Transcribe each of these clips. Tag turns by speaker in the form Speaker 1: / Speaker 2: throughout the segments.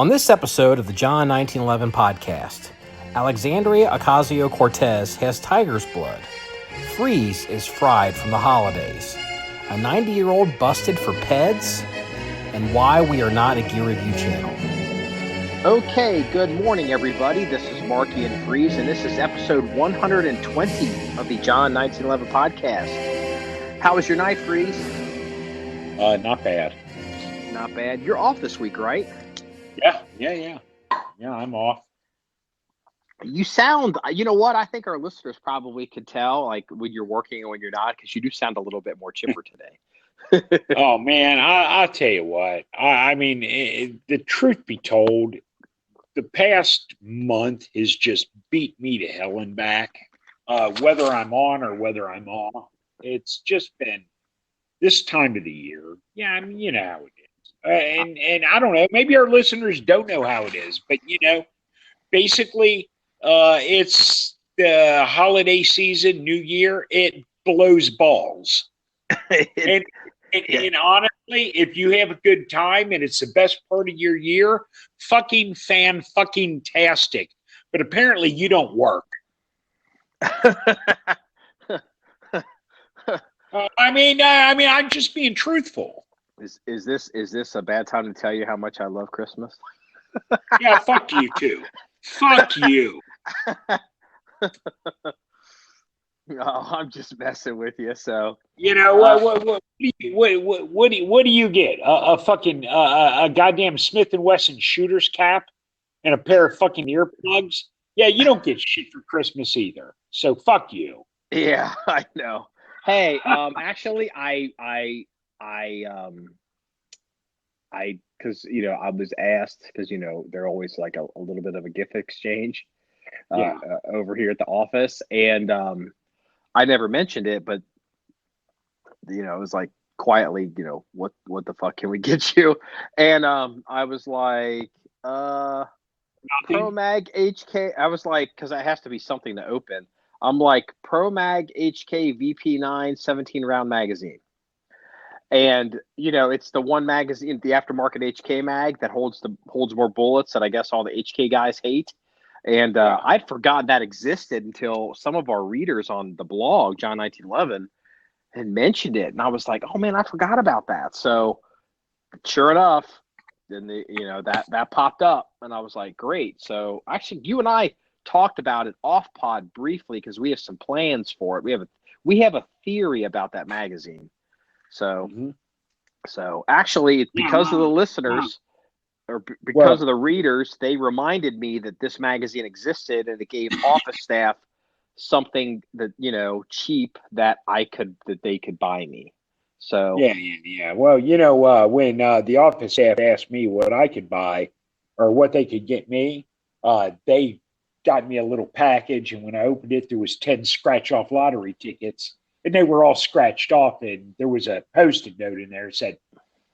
Speaker 1: On this episode of the John1911 Podcast, Alexandria Ocasio-Cortez has tiger's blood. Freeze is fried from the holidays. A 90-year-old busted for PEDS, and why we are not a gear review channel.
Speaker 2: Okay, good morning, everybody. This is Marky and Freeze, and this is episode 120 of the John1911 Podcast. How was your night, Freeze?
Speaker 3: Not bad.
Speaker 2: Not bad. You're off this week, right?
Speaker 3: Yeah, I'm off.
Speaker 2: You sound, you know what? I think our listeners probably could tell, like, when you're working and when you're not, because you do sound a little bit more chipper today.
Speaker 3: Oh, man, I'll tell you what. I mean, the truth be told, the past month has just beat me to hell and back. Whether I'm on or whether I'm off, it's just been this time of the year. Yeah, I mean, you know how it is. And I don't know, maybe our listeners don't know how it is, but, you know, basically, it's the holiday season, New Year, it blows balls. And honestly, if you have a good time and it's the best part of your year, fucking tastic. But apparently you don't work. I mean, I'm just being truthful.
Speaker 2: Is this a bad time to tell you how much I love Christmas?
Speaker 3: Yeah, fuck you too. Fuck you.
Speaker 2: No, I'm just messing with you. So
Speaker 3: you know what do you get? A fucking goddamn Smith and Wesson shooter's cap and a pair of fucking earplugs? Yeah, you don't get shit for Christmas either. So fuck you.
Speaker 2: Yeah, I know. Hey, actually, because, you know, I was asked, because, you know, they're always like a little bit of a gift exchange over here at the office. And I never mentioned it, but, you know, it was like quietly, you know, what the fuck can we get you? And I was like, Pro Mag HK. I was like, because it has to be something to open. I'm like, Pro Mag HK VP9 17 round magazine. And, you know, it's the one magazine, the aftermarket HK mag that holds more bullets that I guess all the HK guys hate. And I'd forgotten that existed until some of our readers on the blog, John1911, had mentioned it. And I was like, oh man, I forgot about that. So sure enough, then that popped up and I was like, great. So actually you and I talked about it off pod briefly because we have some plans for it. We have a theory about that magazine. So, So actually, because of the listeners or because of the readers, they reminded me that this magazine existed, and it gave office staff something that, you know, cheap that they could buy me. So
Speaker 3: yeah. Well, you know, when the office staff asked me what I could buy or what they could get me, they got me a little package, and when I opened it, there was 10 scratch-off lottery tickets. And they were all scratched off, and there was a Post-it note in there that said,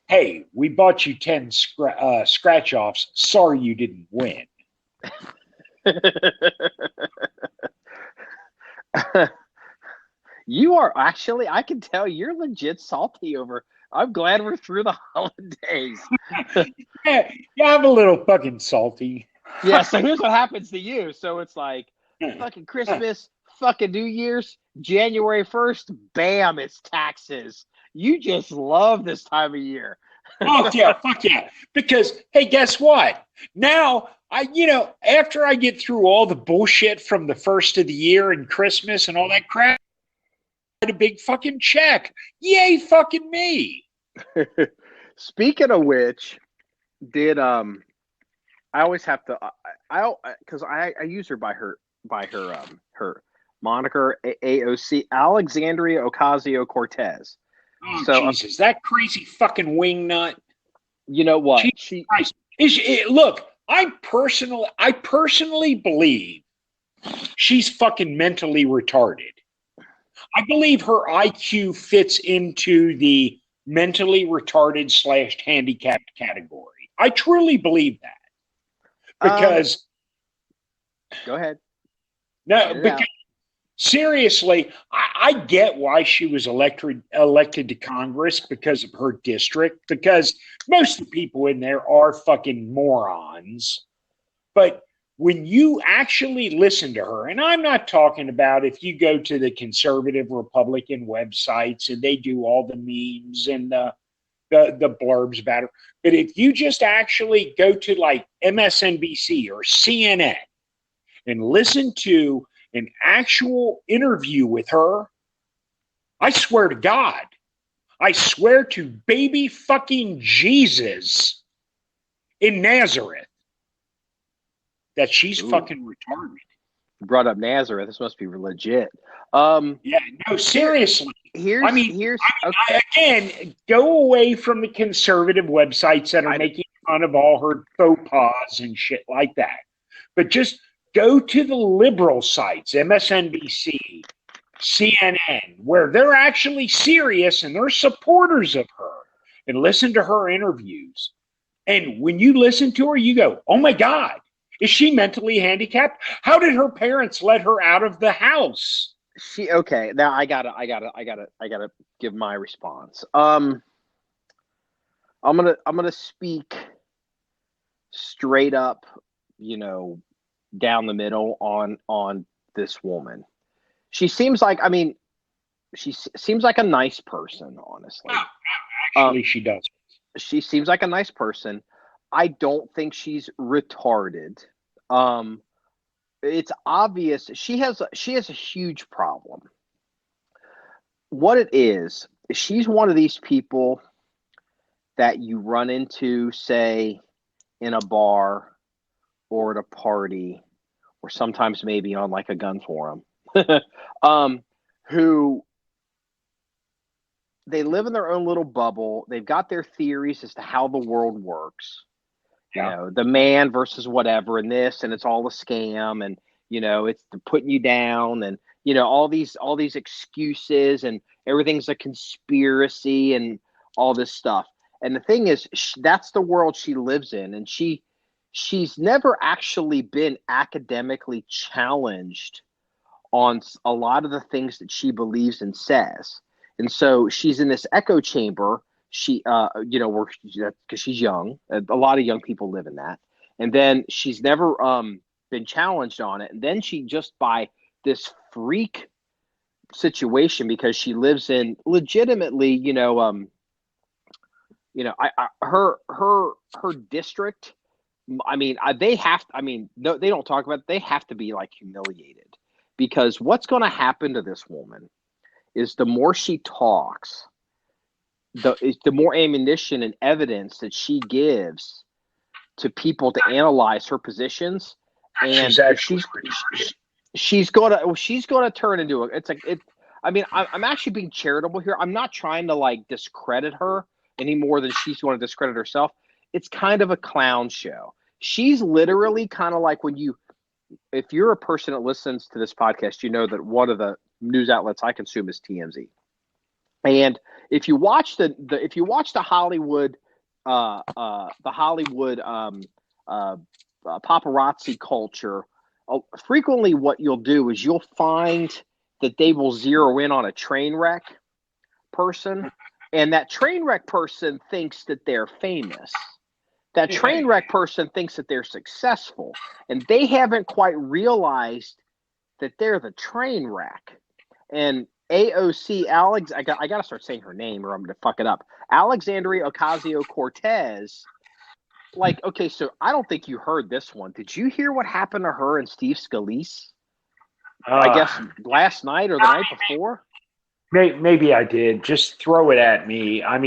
Speaker 3: hey, we bought you 10 scratch-offs. Sorry you didn't win.
Speaker 2: You are actually, I can tell you're legit salty over. I'm glad we're through the holidays.
Speaker 3: yeah, I'm a little fucking salty.
Speaker 2: Yeah, so here's what happens to you. So it's like fucking Christmas, fucking New Year's, January 1st, bam, it's taxes. You just love this time of year.
Speaker 3: Oh, yeah, fuck yeah. Because, hey, guess what? Now, after I get through all the bullshit from the first of the year and Christmas and all that crap, I get a big fucking check. Yay, fucking me.
Speaker 2: Speaking of which, I always have to, because I use her by her moniker, AOC, Alexandria Ocasio-Cortez.
Speaker 3: Oh, so, Jesus, that crazy fucking wingnut.
Speaker 2: You know what?
Speaker 3: Look, I personally believe she's fucking mentally retarded. I believe her IQ fits into the mentally retarded / handicapped category. I truly believe that. Because...
Speaker 2: go ahead.
Speaker 3: No, because seriously, I get why she was elected to Congress because of her district, because most of the people in there are fucking morons. But when you actually listen to her, and I'm not talking about if you go to the conservative Republican websites and they do all the memes and the blurbs about her, but if you just actually go to like MSNBC or CNN and listen to an actual interview with her, I swear to God, I swear to baby fucking Jesus in Nazareth that she's fucking retarded.
Speaker 2: You brought up Nazareth. This must be legit.
Speaker 3: Yeah, no, seriously. Again, go away from the conservative websites that are making fun of all her faux pas and shit like that. But just go to the liberal sites, MSNBC, CNN, where they're actually serious and they're supporters of her, and listen to her interviews. And when you listen to her, you go, oh my God, is she mentally handicapped? How did her parents let her out of the house?
Speaker 2: Okay. Now I gotta give my response. I'm gonna speak straight up, down the middle on this woman. She seems like, she seems like a nice person, honestly.
Speaker 3: Actually, she does.
Speaker 2: She seems like a nice person. I don't think she's retarded. It's obvious she has a huge problem. What it is, she's one of these people that you run into, say, in a bar or at a party, or sometimes maybe on like a gun forum, who they live in their own little bubble. They've got their theories as to how the world works.
Speaker 3: Yeah.
Speaker 2: The man versus whatever, and this, and it's all a scam, and it's putting you down, and all these excuses, and everything's a conspiracy, and all this stuff. And the thing is, that's the world she lives in, and she's never actually been academically challenged on a lot of the things that she believes and says. And so she's in this echo chamber. She, because she's young. A lot of young people live in that. And then she's never been challenged on it. And then she, just by this freak situation, because she lives in legitimately, her district. They don't talk about it. They have to be like humiliated, because what's going to happen to this woman is the more she talks, the more ammunition and evidence that she gives to people to analyze her positions, and she's going to turn into I'm actually being charitable here. I'm not trying to like discredit her any more than she's going to discredit herself. It's kind of a clown show. She's literally kind of like if you're a person that listens to this podcast, you know that one of the news outlets I consume is TMZ. And if you watch the Hollywood paparazzi culture, frequently what you'll do is you'll find that they will zero in on a train wreck person, and that train wreck person thinks that they're famous. That train wreck person thinks that they're successful, and they haven't quite realized that they're the train wreck. And AOC I got to start saying her name or I'm going to fuck it up. Alexandria Ocasio-Cortez. Like, okay, so I don't think you heard this one. Did you hear what happened to her and Steve Scalise? I guess last night or the night before?
Speaker 3: Maybe I did. Just throw it at me. I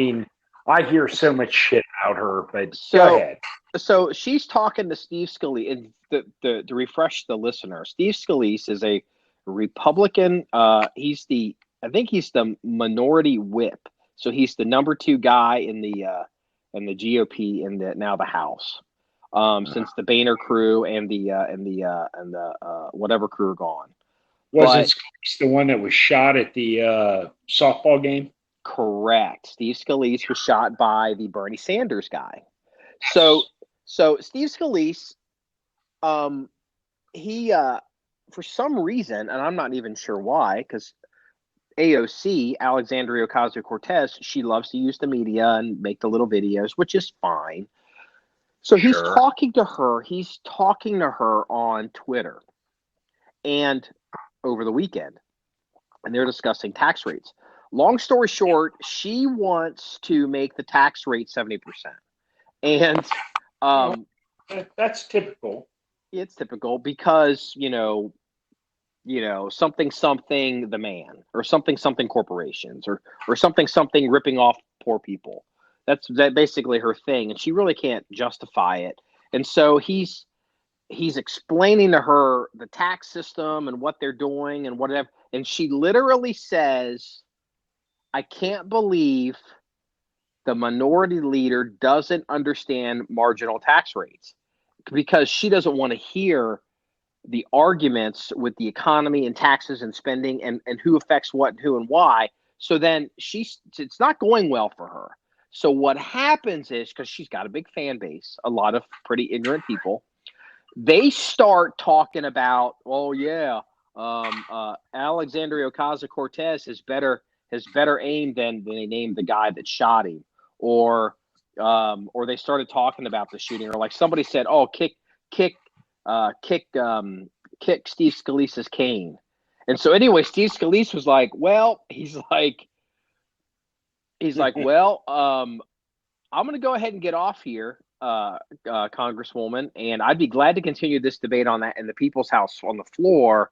Speaker 3: hear so much shit about her, but go ahead.
Speaker 2: So she's talking to Steve Scalise, and to refresh the listener, Steve Scalise is a Republican. I think he's the minority whip. So he's the number 2 guy in the GOP in the House. Since the Boehner crew and the whatever crew are gone.
Speaker 3: Wasn't Scalise the one that was shot at the softball game?
Speaker 2: Correct. Steve Scalise was shot by the Bernie Sanders guy. So Steve Scalise, for some reason, and I'm not even sure why, because AOC, Alexandria Ocasio-Cortez, she loves to use the media and make the little videos, which is fine. So he's talking to her. He's talking to her on Twitter and over the weekend, and they're discussing tax rates. Long story short, she wants to make the tax rate 70%. And
Speaker 3: that's typical.
Speaker 2: It's typical because, something the man, or something corporations, or something ripping off poor people. That's basically her thing, and she really can't justify it. And so he's explaining to her the tax system and what they're doing and whatever. And she literally says, I can't believe the minority leader doesn't understand marginal tax rates, because she doesn't want to hear the arguments with the economy and taxes and spending and who affects what and who and why. So then it's not going well for her. So what happens is, because she's got a big fan base, a lot of pretty ignorant people, they start talking about, Alexandria Ocasio-Cortez has better aim than they named the guy that shot him, or they started talking about the shooting, or like somebody said, kick Steve Scalise's cane. And so anyway, Steve Scalise was like, I'm going to go ahead and get off here, Congresswoman, and I'd be glad to continue this debate on that in the People's House on the floor.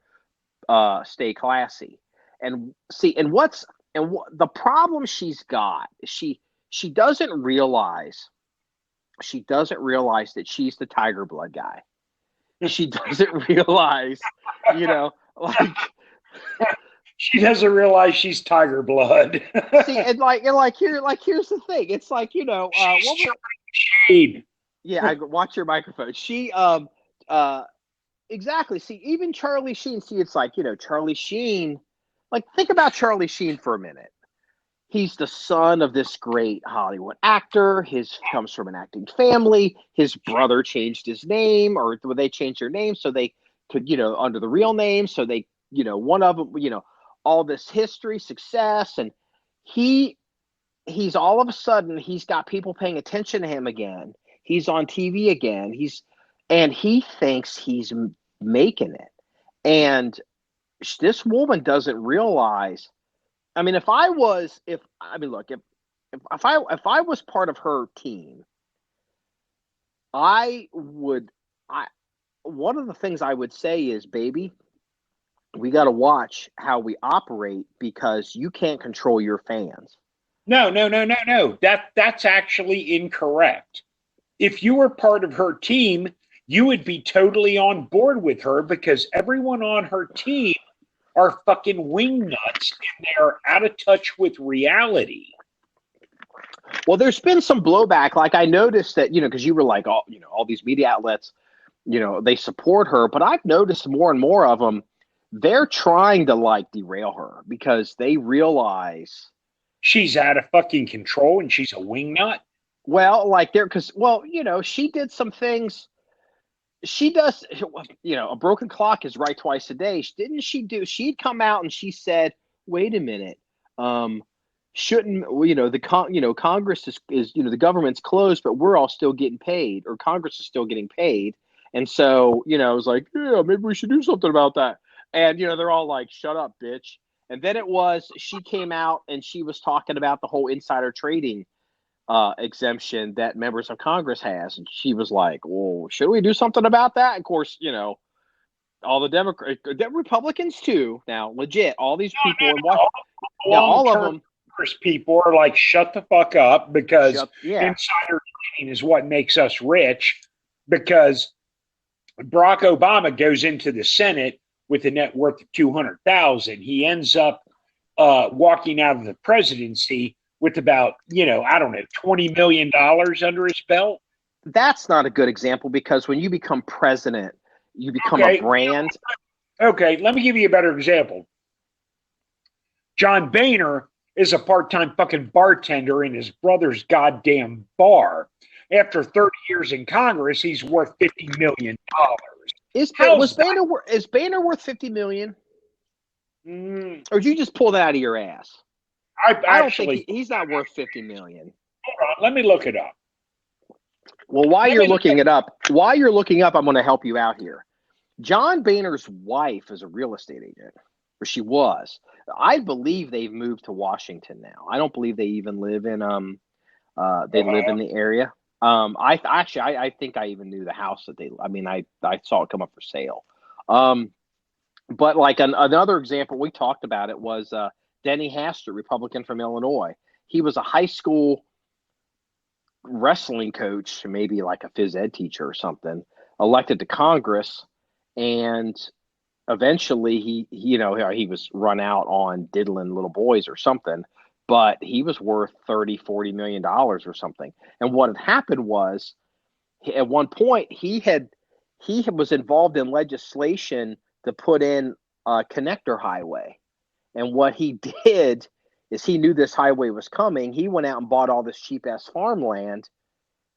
Speaker 2: Stay classy. And see, the problem she's got, she doesn't realize that she's the tiger blood guy. She doesn't realize,
Speaker 3: she doesn't realize she's tiger blood.
Speaker 2: See, and here's the thing. It's like, watch your microphone. She, exactly. See, even Charlie Sheen. See, it's like, Charlie Sheen. Like, think about Charlie Sheen for a minute. He's the son of this great Hollywood actor. His comes from an acting family. His brother changed his name, or they changed their name so they could, under the real name. So they, one of them, all this history, success, and he's all of a sudden he's got people paying attention to him again. He's on TV again. He thinks he's making it, and this woman doesn't realize. I mean, if I was part of her team, one of the things I would say is, baby, we got to watch how we operate, because you can't control your fans.
Speaker 3: No. That's actually incorrect. If you were part of her team, you would be totally on board with her, because everyone on her team are fucking wingnuts, and they're out of touch with reality.
Speaker 2: Well, there's been some blowback. Like, I noticed that, because you were like, all these media outlets, they support her, but I've noticed more and more of them, they're trying to derail her, because they realize
Speaker 3: she's out of fucking control and she's a wingnut.
Speaker 2: Well, she did some things. She does, a broken clock is right twice a day. Didn't she do? She'd come out and she said, "Wait a minute, shouldn't Congress is the government's closed, but we're all still getting paid, or Congress is still getting paid." And so, it was like, yeah, maybe we should do something about that. And they're all like, "Shut up, bitch." And then she came out and she was talking about the whole insider trading exemption that members of Congress has, and she was like, "Well, should we do something about that?" Of course, all the Republicans too. Now, legit, all these people, all of them.
Speaker 3: People are like, "Shut the fuck up," because insider trading is what makes us rich. Because Barack Obama goes into the Senate with a net worth of $200,000. He ends up walking out of the presidency with about, $20 million under his belt.
Speaker 2: That's not a good example, because when you become president, you become a brand.
Speaker 3: Okay, let me give you a better example. John Boehner is a part-time fucking bartender in his brother's goddamn bar. After 30 years in Congress, he's worth $50 million.
Speaker 2: Is Boehner worth $50 million? Or did you just pull that out of your ass?
Speaker 3: I
Speaker 2: don't think he's not worth $50 million.
Speaker 3: Hold on, let me look it up.
Speaker 2: Well, while you're looking up, I'm going to help you out here. John Boehner's wife is a real estate agent, or she was. I believe they've moved to Washington now. I don't believe they even live in live in the area. I think I even knew the house that I saw it come up for sale. But like another example, we talked about it, was Denny Hastert, Republican from Illinois. He was a high school wrestling coach, maybe like a phys ed teacher or something, elected to Congress, and eventually he was run out on diddling little boys or something, but he was worth $30-40 million or something. And what had happened was, at one point he was involved in legislation to put in a connector highway. And what he did is, he knew this highway was coming. He went out and bought all this cheap ass farmland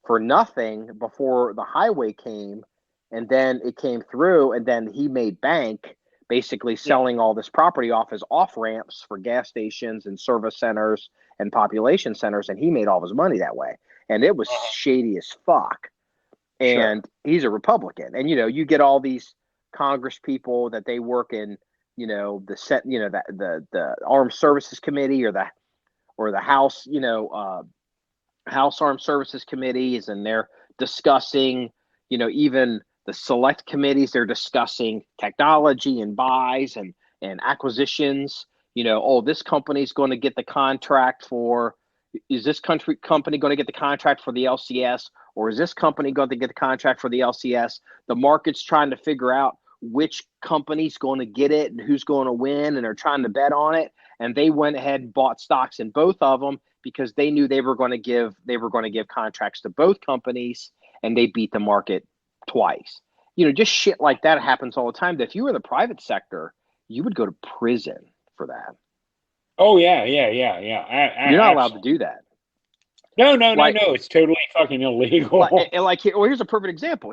Speaker 2: for nothing before the highway came. And then it came through, and then he made bank basically selling all this property off as off ramps for gas stations and service centers and population centers. And he made all his money that way. And it was shady as fuck. And he's a Republican. And, you get all these Congress people that they work in, the Armed Services Committee or the House, House Armed Services Committees, and they're discussing, even the select committees, they're discussing technology and buys and acquisitions. This company's going to get the contract for, is this company going to get the contract for the LCS, or is this company going to get the contract for the LCS? The market's trying to figure out which company's going to get it and who's going to win, and they're trying to bet on it. And they went ahead and bought stocks in both of them because they knew they were going to give contracts to both companies, and they beat the market twice. Just shit like that happens all the time. That if you were in the private sector, you would go to prison for that.
Speaker 3: Oh yeah.
Speaker 2: You're not allowed to do that.
Speaker 3: No. It's totally fucking illegal.
Speaker 2: Here's a perfect example.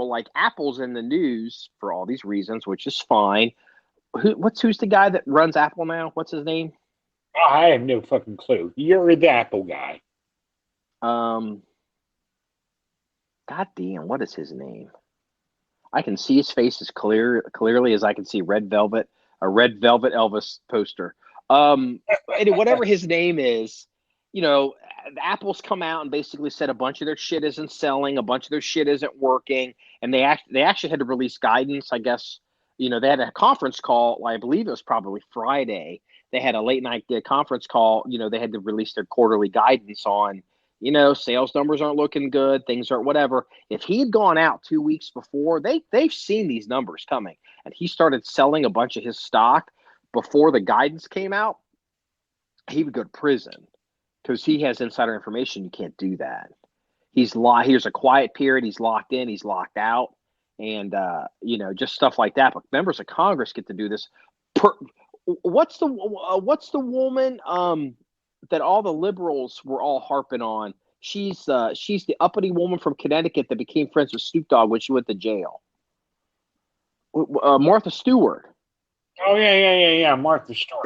Speaker 2: Like, Apple's in the news for all these reasons, which is fine. Who's the guy that runs Apple now? What's his name?
Speaker 3: I have no fucking clue. You're the Apple guy.
Speaker 2: God damn, what is his name? I can see his face as clearly as I can see a red velvet Elvis poster. Anyway, whatever his name is, Apple's come out and basically said a bunch of their shit isn't selling, a bunch of their shit isn't working, and they actually had to release guidance. I guess, they had a conference call. I believe it was probably Friday. They had a late night conference call. They had to release their quarterly guidance on, sales numbers aren't looking good, things aren't whatever. If he had gone out 2 weeks before, they've seen these numbers coming, and he started selling a bunch of his stock before the guidance came out, he would go to prison. Because he has insider information, you can't do that. Here's a quiet period. He's locked in. He's locked out, and just stuff like that. But members of Congress get to do this. What's the woman that all the liberals were all harping on? She's the uppity woman from Connecticut that became friends with Snoop Dogg when she went to jail. Martha Stewart.
Speaker 3: Oh yeah, Martha Stewart.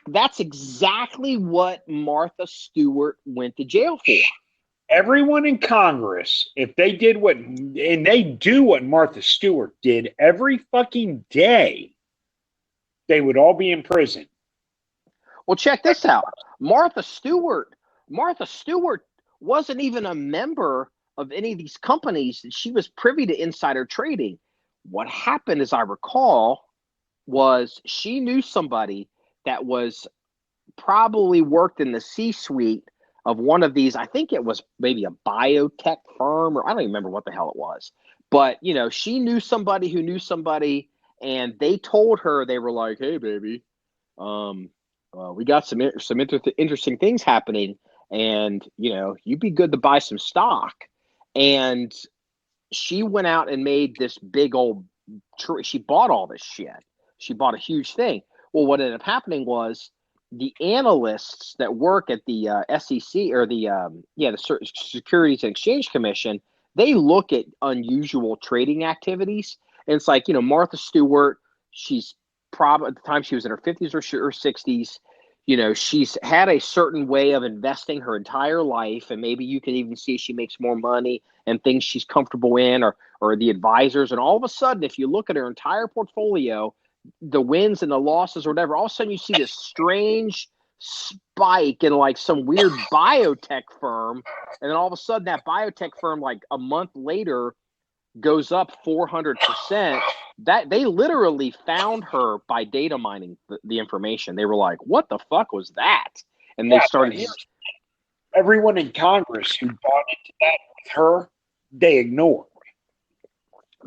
Speaker 2: That's exactly what Martha Stewart went to jail for.
Speaker 3: Everyone in Congress, if they did they do what Martha Stewart did every fucking day, they would all be in prison.
Speaker 2: Well, check this out. Martha Stewart wasn't even a member of any of these companies. She was privy to insider trading. What happened, as I recall, was she knew somebody that was probably worked in the C-suite of one of these. I think it was maybe a biotech firm, or I don't even remember what the hell it was. But, she knew somebody who knew somebody, and they told her, they were like, hey, baby, we got some interesting things happening, and, you'd be good to buy some stock. And she went out and made this big old she bought all this shit. She bought a huge thing. Well, what ended up happening was the analysts that work at the SEC, or the Securities and Exchange Commission, they look at unusual trading activities. And it's like, Martha Stewart, she's probably at the time she was in her 50s or 60s. She's had a certain way of investing her entire life, and maybe you can even see she makes more money and things she's comfortable in, or the advisors. And all of a sudden, if you look at her entire portfolio, the wins and the losses or whatever, all of a sudden you see this strange spike in like some weird biotech firm. And then all of a sudden that biotech firm, like a month later, goes up 400%. That they literally found her by data mining the information. They were like, what the fuck was that? And they started.
Speaker 3: Everyone in Congress who bought into that with her, they ignored.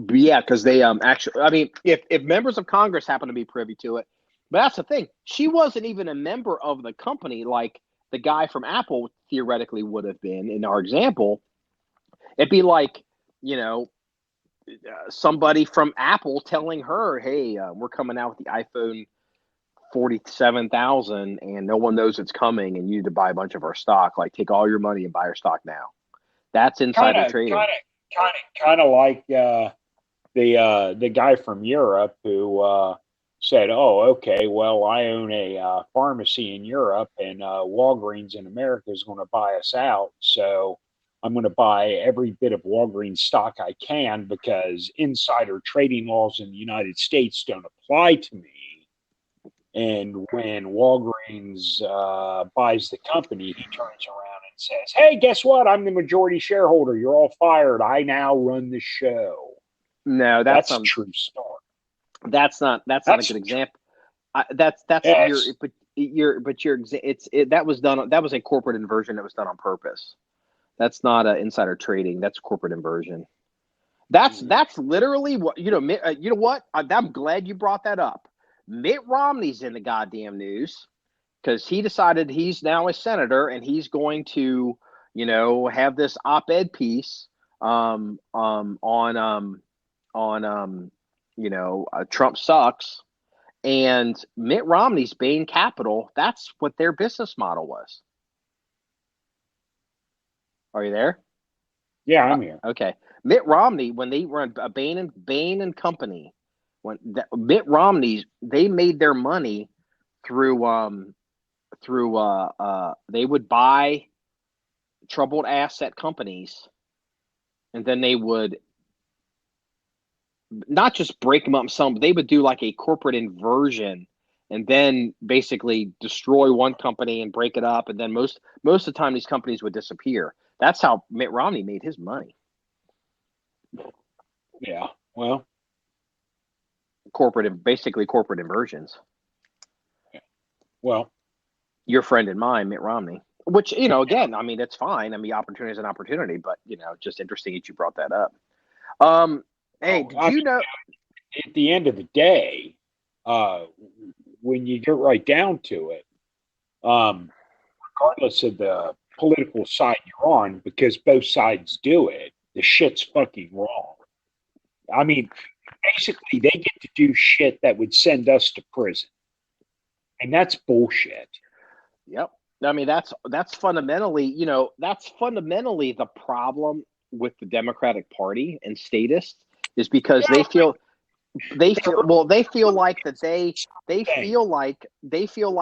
Speaker 2: Yeah, because they actually, I mean, if members of Congress happen to be privy to it, but that's the thing. She wasn't even a member of the company like the guy from Apple theoretically would have been in our example. It'd be like, somebody from Apple telling her, hey, we're coming out with the iPhone 47,000 and no one knows it's coming and you need to buy a bunch of our stock. Like, take all your money and buy our stock now. That's insider trading.
Speaker 3: Kind of like the guy from Europe who said, oh, okay, well, I own a pharmacy in Europe and Walgreens in America is going to buy us out. So I'm going to buy every bit of Walgreens stock I can because insider trading laws in the United States don't apply to me. And when Walgreens buys the company, he turns around and says, hey, guess what? I'm the majority shareholder. You're all fired. I now run the show.
Speaker 2: No,
Speaker 3: that's a true story.
Speaker 2: That's not a good example. That was a corporate inversion that was done on purpose. That's not insider trading. That's corporate inversion. That's literally what you know what? I'm glad you brought that up. Mitt Romney's in the goddamn news because he decided he's now a senator and he's going to, have this op-ed piece on Trump sucks, and Mitt Romney's Bain Capital. That's what their business model was. Are you there?
Speaker 3: Yeah, I'm here.
Speaker 2: Okay. Mitt Romney, when they were a Bain and Company, Mitt Romney's, they made their money through they would buy troubled asset companies, and then they would not just break them up some, but they would do like a corporate inversion and then basically destroy one company and break it up. And then most of the time these companies would disappear. That's how Mitt Romney made his money.
Speaker 3: Yeah. Well,
Speaker 2: basically corporate inversions.
Speaker 3: Yeah. Well,
Speaker 2: your friend and mine, Mitt Romney, which, again, I mean, it's fine. I mean, opportunity is an opportunity, but, just interesting that you brought that up. Hey, did you know?
Speaker 3: At the end of the day, when you get right down to it, regardless of the political side you're on, because both sides do it, the shit's fucking wrong. I mean, basically, they get to do shit that would send us to prison, and that's bullshit.
Speaker 2: Yep. I mean, that's fundamentally, that's fundamentally the problem with the Democratic Party and statists. Is because they feel like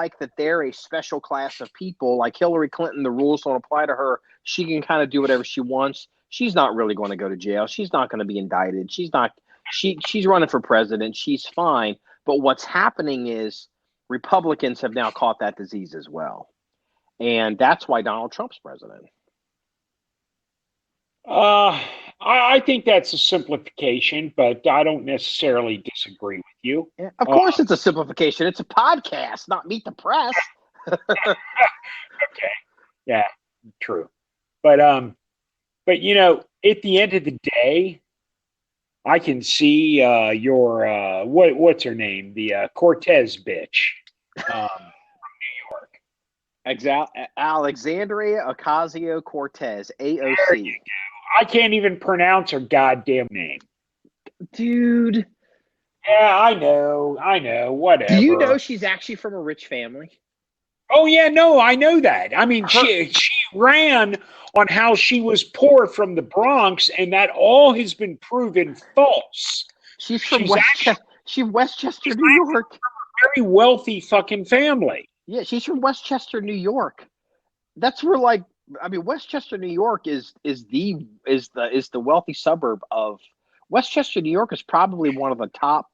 Speaker 2: that they're a special class of people. Like Hillary Clinton, the rules don't apply to her. She can kind of do whatever she wants. She's not really going to go to jail. She's not going to be indicted. She's running for president. She's fine. But what's happening is Republicans have now caught that disease as well. And that's why Donald Trump's president.
Speaker 3: I think that's a simplification, but I don't necessarily disagree with you.
Speaker 2: Yeah, of course it's a simplification. It's a podcast, not Meet the Press.
Speaker 3: Okay. Yeah, true. But at the end of the day, I can see your what's her name? The Cortez bitch from New York.
Speaker 2: Alexandria Ocasio-Cortez, AOC.
Speaker 3: There you go. I can't even pronounce her goddamn name.
Speaker 2: Dude.
Speaker 3: Yeah, I know, whatever.
Speaker 2: Do you know she's actually from a rich family?
Speaker 3: Oh yeah, no, I know that. I mean, she ran on how she was poor from the Bronx, and that all has been proven false.
Speaker 2: She's from Westchester, New York.
Speaker 3: Very wealthy fucking family.
Speaker 2: Yeah, she's from Westchester, New York. That's where, like, I mean, Westchester, New York is the wealthy suburb of Westchester, New York is probably one of the top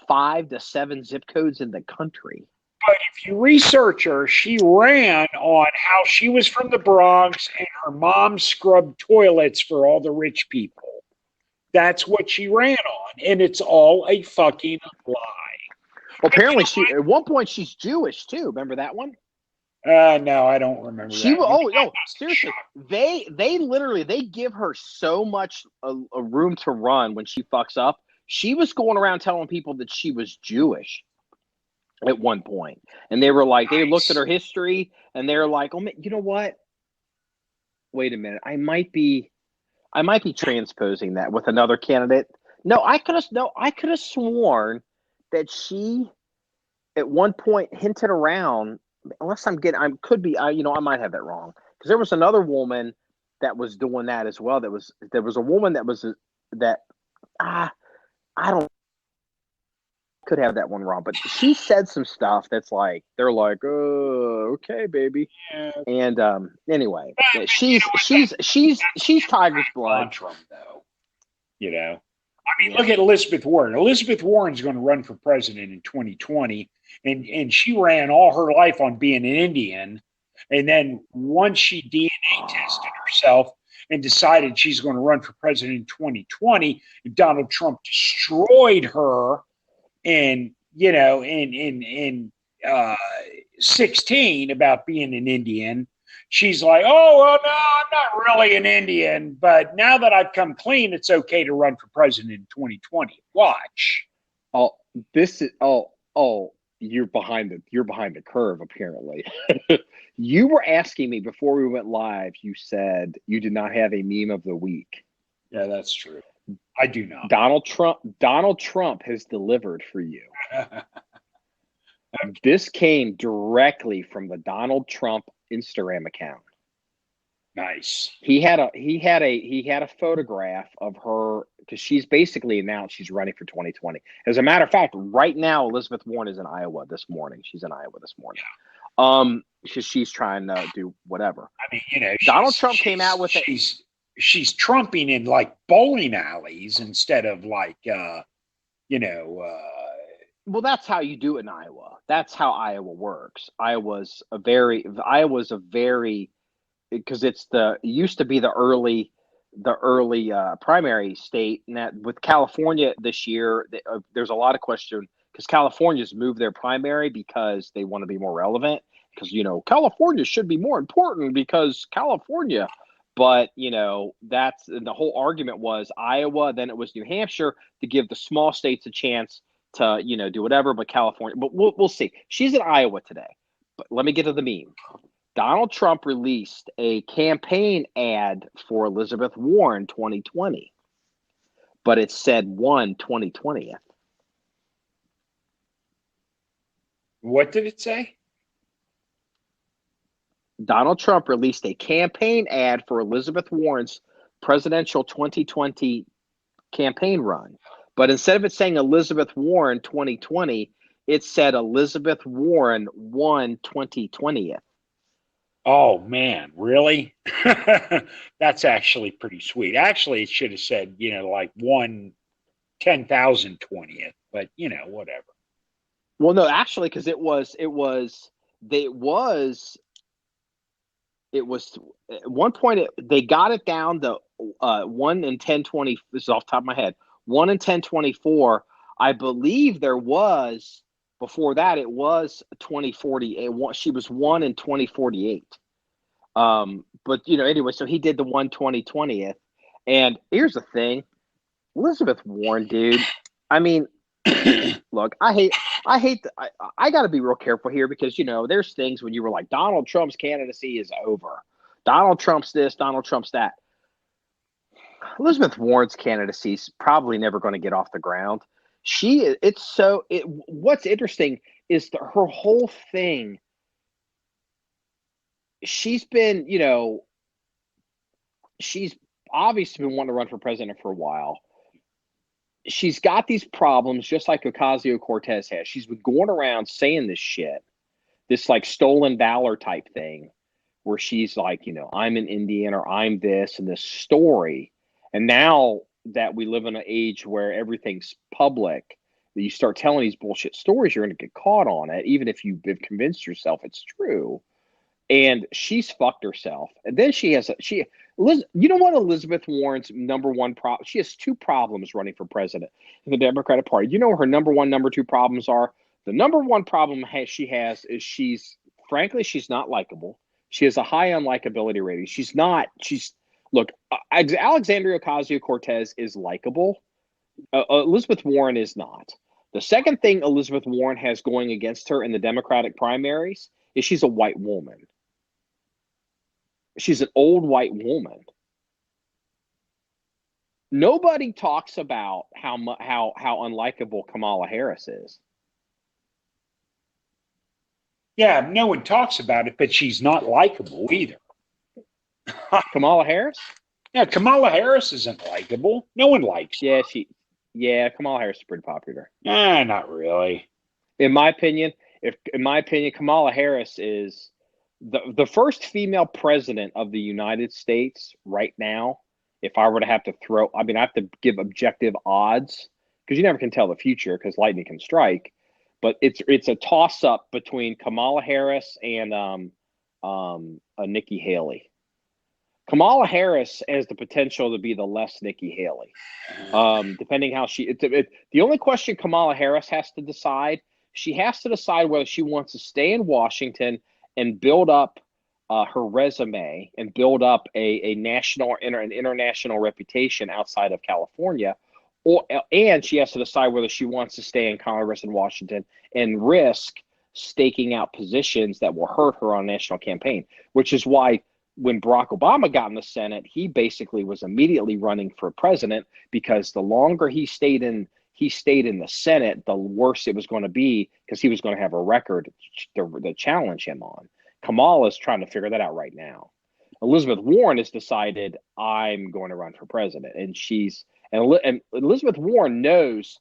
Speaker 2: 5 to 7 zip codes in the country.
Speaker 3: But if you research her, she ran on how she was from the Bronx and her mom scrubbed toilets for all the rich people. That's what she ran on, and it's all a fucking lie.
Speaker 2: Well, apparently, at one point she's Jewish too. Remember that one?
Speaker 3: No, I don't remember.
Speaker 2: Oh no, seriously, they literally give her so much a room to run when she fucks up. She was going around telling people that she was Jewish at one point, and they were like, they looked at her history, and they're like, oh man, you know what? Wait a minute, I might be transposing that with another candidate. No, I could have sworn that she at one point hinted around, unless I might have that wrong, because there was another woman that was doing that as well. There was a woman could have that one wrong, but she said some stuff that's like, they're like, oh, okay, baby. Yeah. And anyway, she's Tiger's blood.
Speaker 3: Trump, though. You know, I mean, look at Elizabeth Warren. Elizabeth Warren's going to run for president in 2020, and she ran all her life on being an Indian, and then once she DNA tested herself and decided she's going to run for president in 2020, Donald Trump destroyed her. In 16 about being an Indian, she's like, oh, well, no, I'm not really an Indian, but now that I've come clean, it's okay to run for president in 2020. Watch.
Speaker 2: You're behind the curve, apparently. You were asking me before we went live, you said you did not have a meme of the week.
Speaker 3: Yeah, that's true. I do not.
Speaker 2: Donald Trump has delivered for you. This came directly from the Donald Trump Instagram account.
Speaker 3: Nice.
Speaker 2: He had a photograph of her, because she's basically announced she's running for 2020. As a matter of fact, right now Elizabeth Warren is in Iowa this morning. She's in Iowa this morning. She's trying to do whatever.
Speaker 3: I mean,
Speaker 2: Donald Trump came out with
Speaker 3: she's trumping in like bowling alleys instead of like,
Speaker 2: well, that's how you do it in Iowa. That's how Iowa works. Iowa's a very, because it used to be the early primary state. And that with California this year, there's a lot of question because California's moved their primary because they want to be more relevant because, California should be more important because California. But, that's the whole argument was Iowa, then it was New Hampshire to give the small states a chance to, do whatever. But California, but we'll see. She's in Iowa today. But let me get to the meme. Donald Trump released a campaign ad for Elizabeth Warren 2020, but it said 2020th.
Speaker 3: What did it say? Donald
Speaker 2: Trump released a campaign ad for Elizabeth Warren's presidential 2020 campaign run. But instead of it saying Elizabeth Warren 2020, it said Elizabeth Warren won 2020th.
Speaker 3: Oh, man, really? That's actually pretty sweet. Actually, it should have said, like 10,020th, but, whatever.
Speaker 2: Well, no, actually, because it was at one point they got it down to 1 in 1020. This is off the top of my head. 1 in 1024. I believe there was before that. It was 2040. She was 1 in 2048. But anyway, so he did the 2020th. And here's the thing, Elizabeth Warren, dude. I mean, look, I got to be real careful here because, there's things when you were like, Donald Trump's candidacy is over. Donald Trump's this, Donald Trump's that. Elizabeth Warren's candidacy is probably never going to get off the ground. What's interesting is her whole thing she's been, she's obviously been wanting to run for president for a while. She's got these problems just like Ocasio-Cortez has. She's been going around saying this shit, this like stolen valor type thing, where she's like, I'm an Indian or I'm this and this story. And now that we live in an age where everything's public, that you start telling these bullshit stories, you're going to get caught on it, even if you've convinced yourself it's true. And she's fucked herself. And then you know what Elizabeth Warren's number one problem? She has two problems running for president in the Democratic Party. You know what her number two problems are? The number one problem she has is she's not likable. She has a high unlikability rating. Look, Alexandria Ocasio-Cortez is likable. Elizabeth Warren is not. The second thing Elizabeth Warren has going against her in the Democratic primaries is she's a white woman. She's an old white woman. Nobody talks about how unlikable Kamala Harris is.
Speaker 3: Yeah, no one talks about it, but she's not likable either.
Speaker 2: Kamala Harris?
Speaker 3: Yeah, Kamala Harris isn't likable. No one likes her.
Speaker 2: Kamala Harris is pretty popular.
Speaker 3: Not really.
Speaker 2: In my opinion, Kamala Harris is the first female president of the United States right now. If I were to have to I have to give objective odds, because you never can tell the future because lightning can strike. But it's a toss up between Kamala Harris and Nikki Haley. Kamala Harris has the potential to be the less Nikki Haley, depending how the only question Kamala Harris has to decide, she has to decide whether she wants to stay in Washington and build up her resume and build up a national or an international reputation outside of California, and she has to decide whether she wants to stay in Congress in Washington and risk staking out positions that will hurt her on a national campaign, which is why when Barack Obama got in the Senate, he basically was immediately running for president, because the longer he stayed in the Senate, the worse it was going to be, because he was going to have a record to challenge him on. Kamala is trying to figure that out right now. Elizabeth Warren has decided, I'm going to run for president, and Elizabeth Warren knows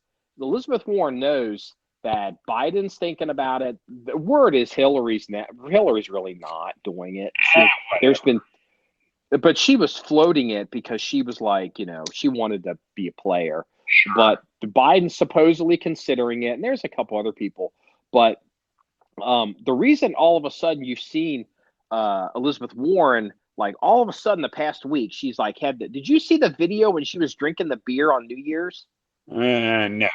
Speaker 2: that Biden's thinking about it. The word is Hillary's really not doing it. But she was floating it because she was like, she wanted to be a player. Sure. But Biden's supposedly considering it, and there's a couple other people. But the reason all of a sudden you've seen Elizabeth Warren, like all of a sudden the past week, she's like did you see the video when she was drinking the beer on New Year's?
Speaker 3: No.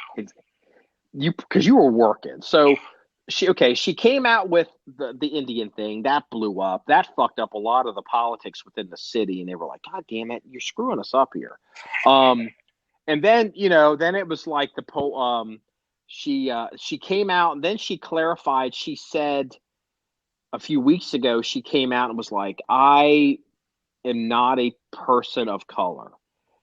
Speaker 2: Because you were working. So she came out with the Indian thing that blew up. That fucked up a lot of the politics within the city, and they were like, God damn it, you're screwing us up here. And then then it was like she came out, and then she clarified. She said a few weeks ago, she came out and was like, I am not a person of color.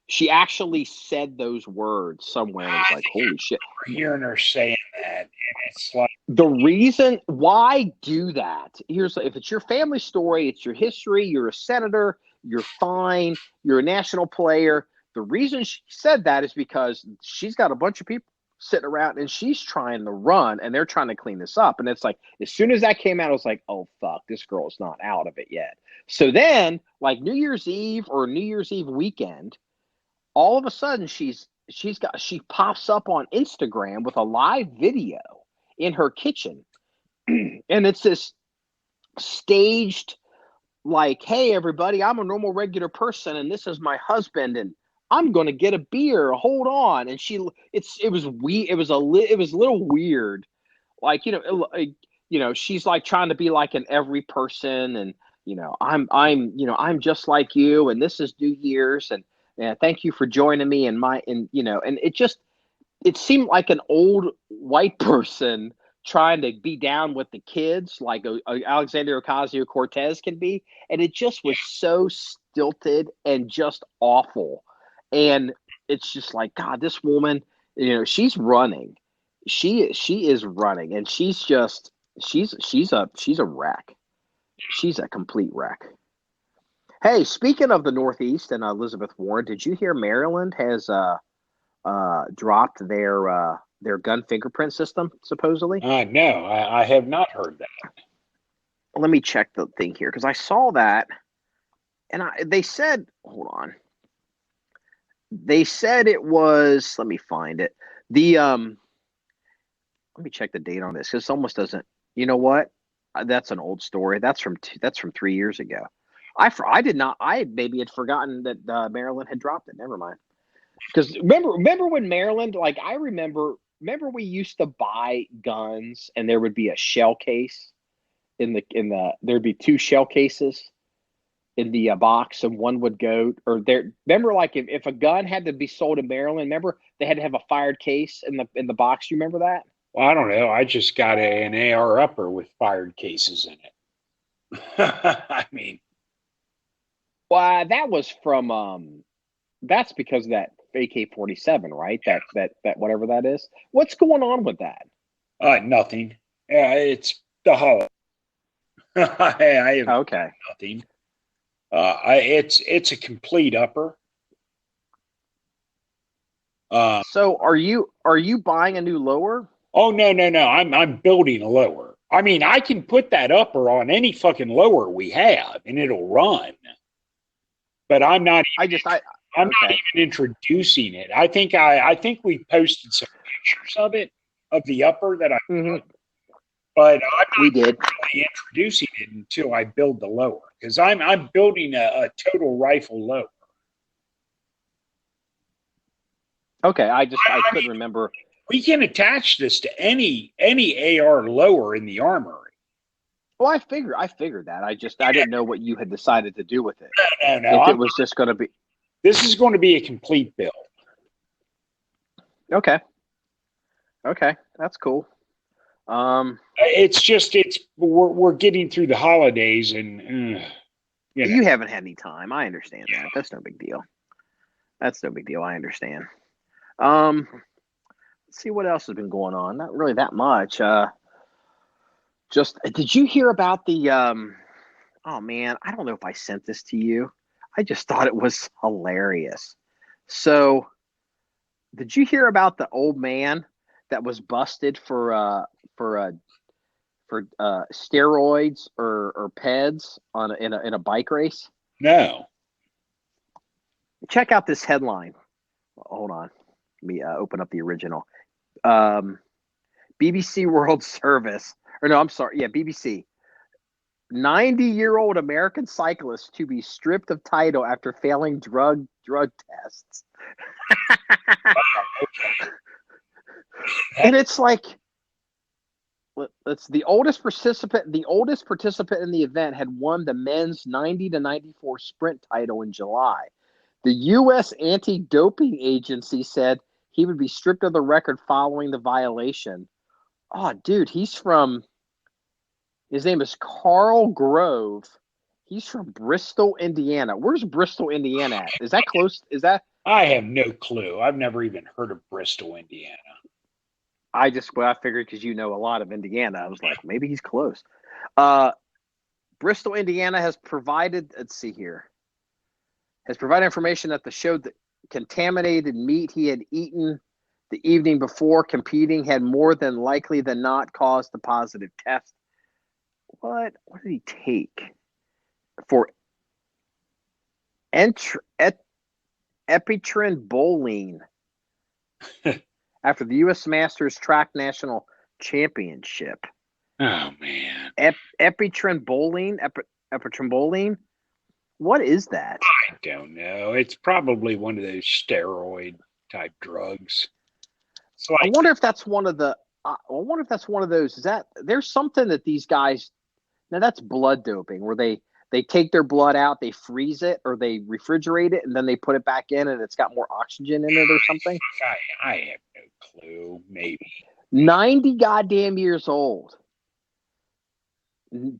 Speaker 2: She actually said those words somewhere, and it was like, holy shit.
Speaker 3: Hearing her saying that, and it's like,
Speaker 2: the reason why do that? If it's your family story, it's your history, you're a senator, you're fine, you're a national player. The reason she said that is because she's got a bunch of people sitting around, and she's trying to run, and they're trying to clean this up. And it's like, as soon as that came out, I was like, oh fuck, this girl's not out of it yet. So then, like New Year's Eve weekend, all of a sudden she pops up on Instagram with a live video in her kitchen. And it's this staged, like, hey everybody, I'm a normal regular person, and this is my husband, and I'm going to get a beer. Hold on. And it was a little weird. Like, she's like trying to be like an every person, and I'm just like you, and this is New Year's, and thank you for joining me and it seemed like an old white person trying to be down with the kids, like Alexandria Ocasio-Cortez can be. And it just was so stilted and just awful. And it's just like, God, this woman, she's running. She is running, and she's a wreck. She's a complete wreck. Hey, speaking of the Northeast and Elizabeth Warren, did you hear Maryland has dropped their gun fingerprint system, supposedly?
Speaker 3: No, I have not heard that.
Speaker 2: Let me check the thing here, because I saw that, and they said, hold on. They said it was, let me find it. Let me check the date on this, because it almost doesn't, you know what? That's an old story. That's from 3 years ago. I maybe had forgotten that Maryland had dropped it. Never mind. Because remember when Maryland, like I remember we used to buy guns and there would be a shell case there'd be 2 shell cases in the box, and one would go, or there. Remember, like if a gun had to be sold in Maryland, remember they had to have a fired case in the box. You remember that?
Speaker 3: Well, I don't know. I just got an AR upper with fired cases in it. I mean,
Speaker 2: well, that was from that's because of that AK-47, right? That whatever that is. What's going on with that?
Speaker 3: Nothing. It's the holiday. I have
Speaker 2: okay.
Speaker 3: Nothing. It's a complete upper.
Speaker 2: So are you buying a new lower?
Speaker 3: Oh no! I'm building a lower. I mean, I can put that upper on any fucking lower we have, and it'll run. But I'm not. I'm not even introducing it. I think we posted some pictures of it, of the upper that I.
Speaker 2: Mm-hmm.
Speaker 3: But I'm
Speaker 2: not really
Speaker 3: introducing it until I build the lower, because I'm building a total rifle lower.
Speaker 2: Okay, I couldn't remember.
Speaker 3: We can attach this to any AR lower in the armory.
Speaker 2: Well, I figured that. I didn't know what you had decided to do with it.
Speaker 3: No.
Speaker 2: If it was just going to be.
Speaker 3: This is going to be a complete build.
Speaker 2: Okay, that's cool.
Speaker 3: We're getting through the holidays, and
Speaker 2: you haven't had any time. I understand that. That's no big deal. I understand. Let's see what else has been going on. Not really that much. Just did you hear about the? Oh man, I don't know if I sent this to you. I just thought it was hilarious. So, did you hear about the old man that was busted for steroids or PEDs in a bike race?
Speaker 3: No.
Speaker 2: Check out this headline. Hold on. Let me open up the original. BBC World Service. Or no, I'm sorry. Yeah, BBC. 90-year-old American cyclist to be stripped of title after failing drug tests. And it's like, it's the oldest participant in the event had won the men's 90 to 94 sprint title in July. The U.S. anti-doping agency said he would be stripped of the record following the violation. Oh, dude, his name is Carl Grove. He's from Bristol, Indiana. Where's Bristol, Indiana at? Is that close?
Speaker 3: I have no clue. I've never even heard of Bristol, Indiana.
Speaker 2: I figured because you know a lot of Indiana. I was like, maybe he's close. Bristol, Indiana has provided, information that showed that contaminated meat he had eaten the evening before competing had more than likely than not caused the positive test. What did he take? For epitrenbolene after the U.S. Masters Track National Championship.
Speaker 3: Oh, man.
Speaker 2: Epitrenbolene? What is that?
Speaker 3: I don't know. It's probably one of those steroid type drugs. So
Speaker 2: I wonder if that's one of the. Is that there's something that these guys? Now that's blood doping, where they take their blood out, they freeze it, or they refrigerate it, and then they put it back in, and it's got more oxygen in it, or something.
Speaker 3: I have no clue. Maybe
Speaker 2: 90 goddamn years old,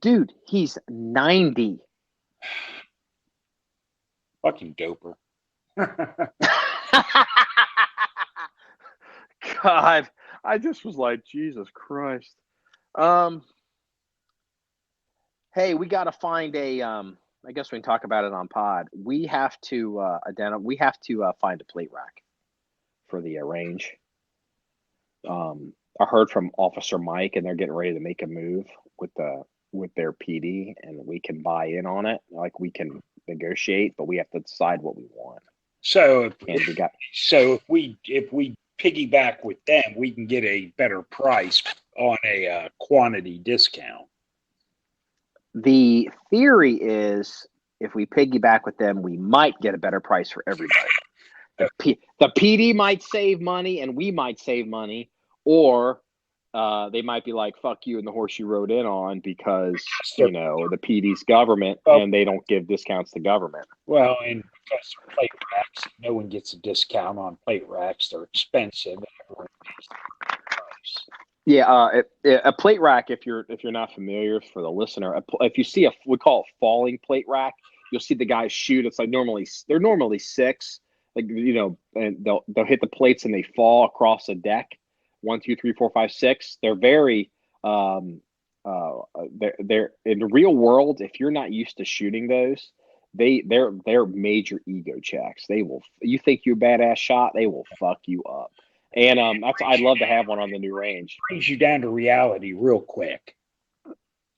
Speaker 2: dude. He's 90.
Speaker 3: Fucking doper.
Speaker 2: God, I just was like, Jesus Christ. hey, we got to find a. I guess we can talk about it on pod. We have to We have to find a plate rack for the range. I heard from Officer Mike, and they're getting ready to make a move with their PD, and we can buy in on it. Like, we can negotiate, but we have to decide what we want.
Speaker 3: So if we piggyback with them, we can get a better price on a quantity discount.
Speaker 2: The theory is, if we piggyback with them, we might get a better price for everybody. The PD might save money, and we might save money, or they might be like, "Fuck you," and the horse you rode in on, because the PD's government, and they don't give discounts to government.
Speaker 3: Well, and because they're plate racks, no one gets a discount on plate racks. They're expensive, and everyone pays the price.
Speaker 2: Yeah, a plate rack. If you're not familiar, for the listener, if you see we call it falling plate rack, you'll see the guys shoot. It's like they're normally 6, like, and they'll hit the plates and they fall across a deck. 1, 2, 3, 4, 5, 6. They're very they're in the real world. If you're not used to shooting those, they're major ego checks. You think you're a badass shot, they will fuck you up. And I'd love to have one on the new range.
Speaker 3: Brings you down to reality real quick.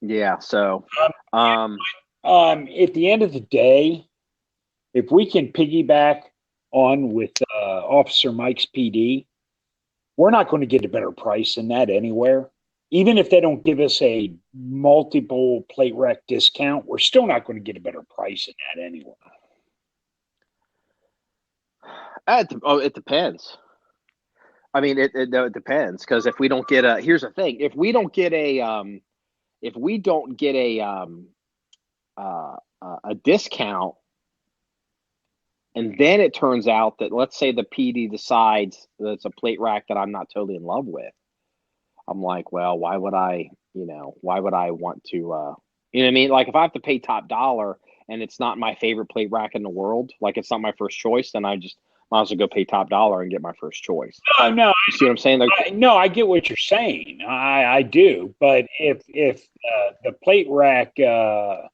Speaker 2: Yeah. So,
Speaker 3: at the end of the day, if we can piggyback on with Officer Mike's PD, we're not going to get a better price than that anywhere. Even if they don't give us a multiple plate rack discount, we're still not going to get a better price than that anywhere.
Speaker 2: It depends. I mean, it depends, because if we don't get here's the thing: if we don't get a discount, and then it turns out that, let's say the PD decides that it's a plate rack that I'm not totally in love with, I'm like, well, why would I want to, you know what I mean? Like, if I have to pay top dollar and it's not my favorite plate rack in the world, like it's not my first choice, then I just might as well go pay top dollar and get my first choice.
Speaker 3: No,
Speaker 2: you see what I'm saying?
Speaker 3: I get what you're saying. I do. But if the plate rack that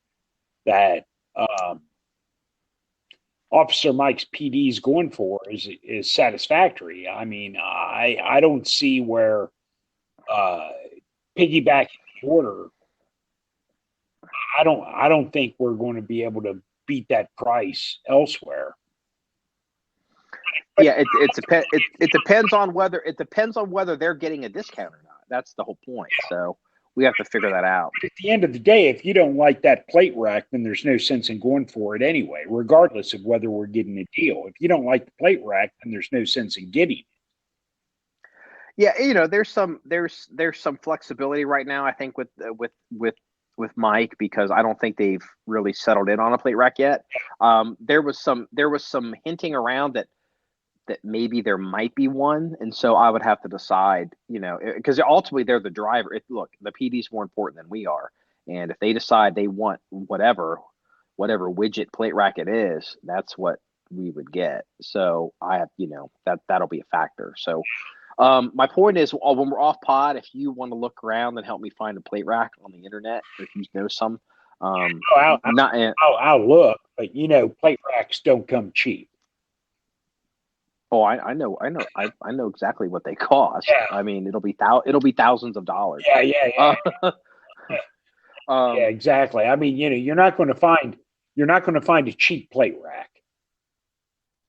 Speaker 3: Officer Mike's PD is going for is satisfactory, I mean, I don't see where piggybacking the order. I don't think we're going to be able to beat that price elsewhere.
Speaker 2: Yeah, it depends on whether they're getting a discount or not. That's the whole point. So we have to figure that out.
Speaker 3: At the end of the day, if you don't like that plate rack, then there's no sense in going for it anyway, regardless of whether we're getting a deal. If you don't like the plate rack, then there's no sense in getting it.
Speaker 2: Yeah, there's some flexibility right now, I think, with Mike, because I don't think they've really settled in on a plate rack yet. There was some hinting around that maybe there might be one, and so I would have to decide, because ultimately they're the driver. Look, the PD's more important than we are, and if they decide they want whatever widget plate rack it is, that's what we would get. So I have, that'll be a factor. So my point is, when we're off pod, if you want to look around and help me find a plate rack on the internet, if you know some,
Speaker 3: I'll look, but plate racks don't come cheap.
Speaker 2: Oh, I know exactly what they cost.
Speaker 3: Yeah.
Speaker 2: I mean, it'll be thousands of dollars.
Speaker 3: Yeah. Yeah, exactly. I mean, you're not going to find a cheap plate rack.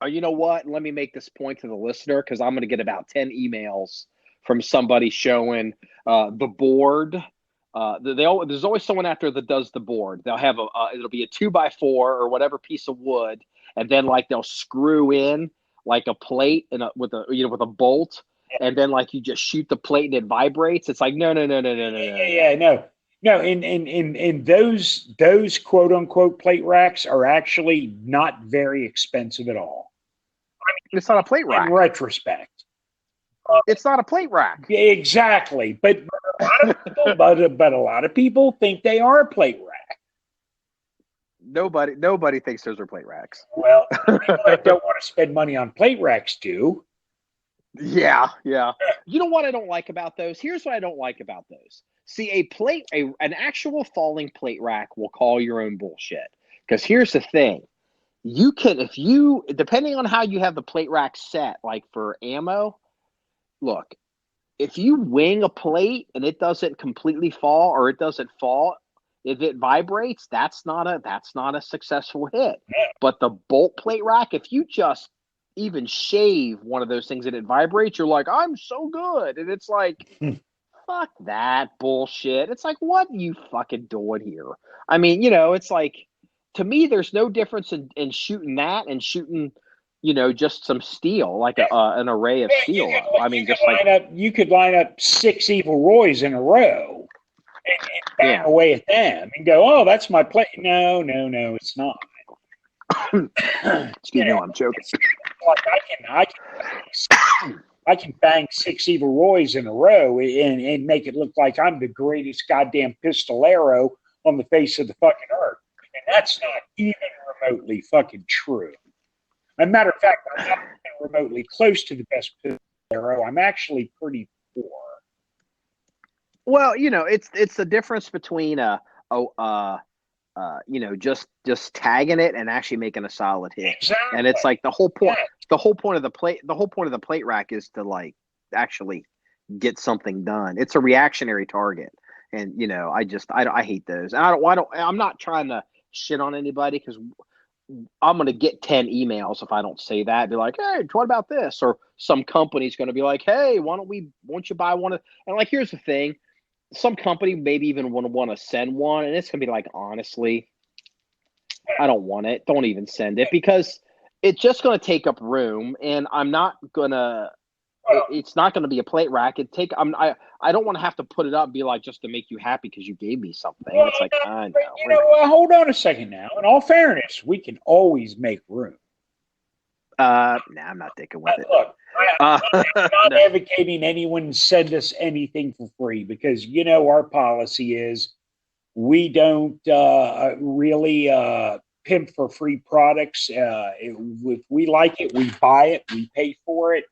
Speaker 2: You know what? Let me make this point to the listener, because I'm going to get about 10 emails from somebody showing the board. There's always someone out there that does the board. They'll have it'll be a 2x4 or whatever piece of wood, and then like they'll screw in like a plate with a bolt, and then like you just shoot the plate and it vibrates. It's like no.
Speaker 3: Yeah, no. And those quote unquote plate racks are actually not very expensive at all.
Speaker 2: It's not a plate rack.
Speaker 3: In retrospect,
Speaker 2: it's not a plate rack.
Speaker 3: Exactly, but a lot of people think they are a plate rack.
Speaker 2: Nobody thinks those are plate racks.
Speaker 3: Well, I don't want to spend money on plate racks, do?
Speaker 2: Yeah. You know what I don't like about those? Here's what I don't like about those. See, an actual falling plate rack will call your own bullshit. Because here's the thing. You can, depending on how you have the plate rack set, like for ammo, look, if you wing a plate and it doesn't completely fall or it doesn't fall, if it vibrates, that's not a successful hit. But the bolt plate rack, if you just even shave one of those things and it vibrates, you're like, I'm so good. And it's like, fuck that bullshit. It's like, what are you fucking doing here? I mean, it's like, to me, there's no difference in shooting that and shooting, just some steel, like an array of steel. I mean,
Speaker 3: you could line up 6 Evil Roys in a row and bang away at them and go, oh, that's my plate. No, it's not.
Speaker 2: Excuse me, I'm joking.
Speaker 3: Like I can bang 6 Evil Roys in a row and make it look like I'm the greatest goddamn pistolero on the face of the fucking earth. And that's not even remotely fucking true. As a matter of fact, I'm not even remotely close to the best pistolero. I'm actually pretty poor.
Speaker 2: Well, it's the difference between just tagging it and actually making a solid hit.
Speaker 3: Exactly.
Speaker 2: And it's like the whole point of the plate rack is to like actually get something done. It's a reactionary target. And I hate those. And I'm not trying to shit on anybody, because I'm going to get 10 emails if I don't say that. Be like, hey, what about this? Or some company's going to be like, hey, won't you buy one of, and like, here's the thing. Some company maybe even want to send one, and it's going to be like, honestly, I don't want it. Don't even send it, because it's just going to take up room, and I'm not going to, it's not going to be a plate rack. I don't want to have to put it up and be like, just to make you happy because you gave me something. It's like, I know.
Speaker 3: Hold on a second now. In all fairness, we can always make room.
Speaker 2: I'm not thinking with it.
Speaker 3: Look, I'm not advocating anyone send us anything for free, because our policy is we don't really pimp for free products. If we like it, we buy it, we pay for it,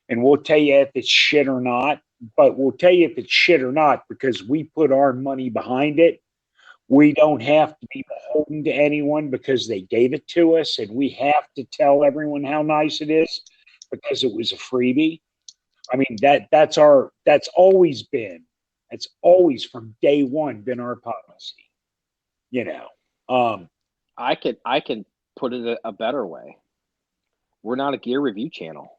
Speaker 3: and we'll tell you if it's shit or not. But we'll tell you if it's shit or not because we put our money behind it. We don't have to be beholden to anyone because they gave it to us, and we have to tell everyone how nice it is because it was a freebie. I mean, that's always from day one been our policy.
Speaker 2: I can put it a better way. We're not a gear review channel.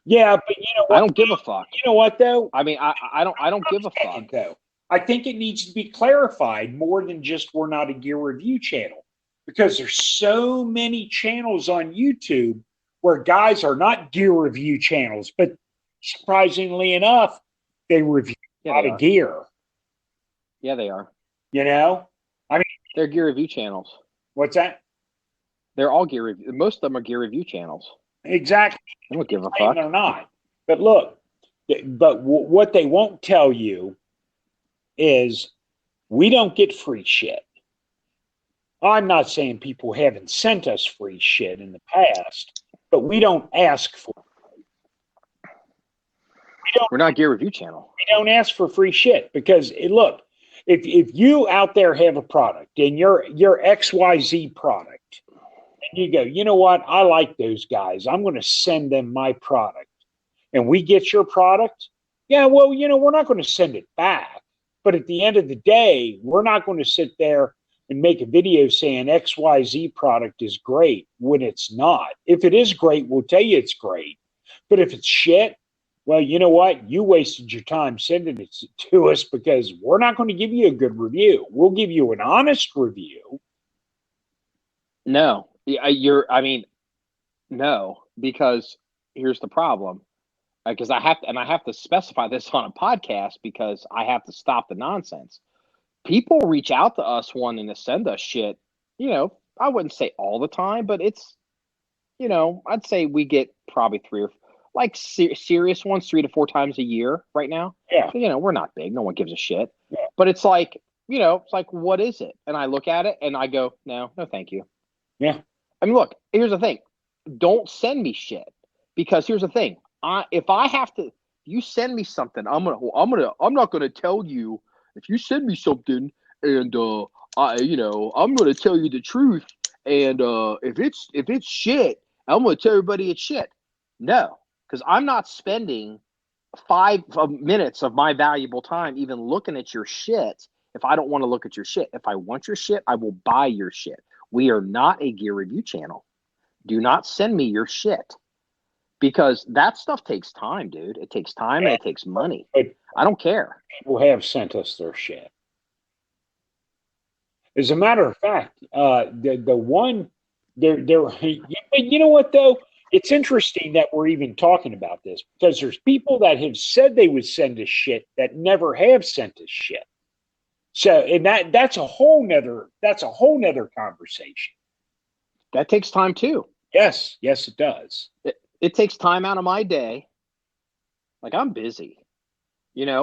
Speaker 3: Yeah, but you know what?
Speaker 2: I don't give a fuck.
Speaker 3: You know what though?
Speaker 2: I mean, I don't give a fuck
Speaker 3: though. I think it needs to be clarified more than just we're not a gear review channel, because there's so many channels on YouTube where guys are not gear review channels, but surprisingly enough, they review a lot of gear.
Speaker 2: Yeah, they are.
Speaker 3: I mean,
Speaker 2: they're gear review channels.
Speaker 3: What's that?
Speaker 2: They're all gear review. Most of them are gear review channels.
Speaker 3: Exactly.
Speaker 2: I don't give a fuck.
Speaker 3: They're not. But look, what they won't tell you is we don't get free shit. I'm not saying people haven't sent us free shit in the past, but we don't ask for it.
Speaker 2: We're not a gear review channel.
Speaker 3: We don't ask for free shit because, look, if you out there have a product and your XYZ product, and you go, you know what, I like those guys, I'm going to send them my product, and we get your product, yeah, well, we're not going to send it back. But at the end of the day, we're not going to sit there and make a video saying XYZ product is great when it's not. If it is great, we'll tell you it's great. But if it's shit, well, you know what? You wasted your time sending it to us because we're not going to give you a good review. We'll give you an honest review.
Speaker 2: No, no, because here's the problem. Because I have to specify this on a podcast because I have to stop the nonsense. People reach out to us wanting to send us shit. I wouldn't say all the time, but it's, I'd say we get probably serious ones 3 to 4 times a year right now.
Speaker 3: Yeah.
Speaker 2: So, we're not big. No one gives a shit.
Speaker 3: Yeah.
Speaker 2: But it's like, it's like, what is it? And I look at it and I go, no, thank you.
Speaker 3: Yeah.
Speaker 2: I mean, look, here's the thing. Don't send me shit because here's the thing. If I have to, You send me something, I'm not gonna tell you if you send me something, and I'm gonna tell you the truth, and if it's shit, I'm gonna tell everybody it's shit. No, because I'm not spending 5 minutes of my valuable time even looking at your shit if I don't want to look at your shit. If I want your shit, I will buy your shit. We are not a gear review channel. Do not send me your shit, because that stuff takes time, dude. It takes time and it takes money. I don't care.
Speaker 3: People have sent us their shit. As a matter of fact, the one there, you know what though? It's interesting that we're even talking about this, because there's people that have said they would send us shit that never have sent us shit. So, and that's a whole nother conversation.
Speaker 2: That takes time too.
Speaker 3: Yes, it does.
Speaker 2: It takes time out of my day. Like, I'm busy,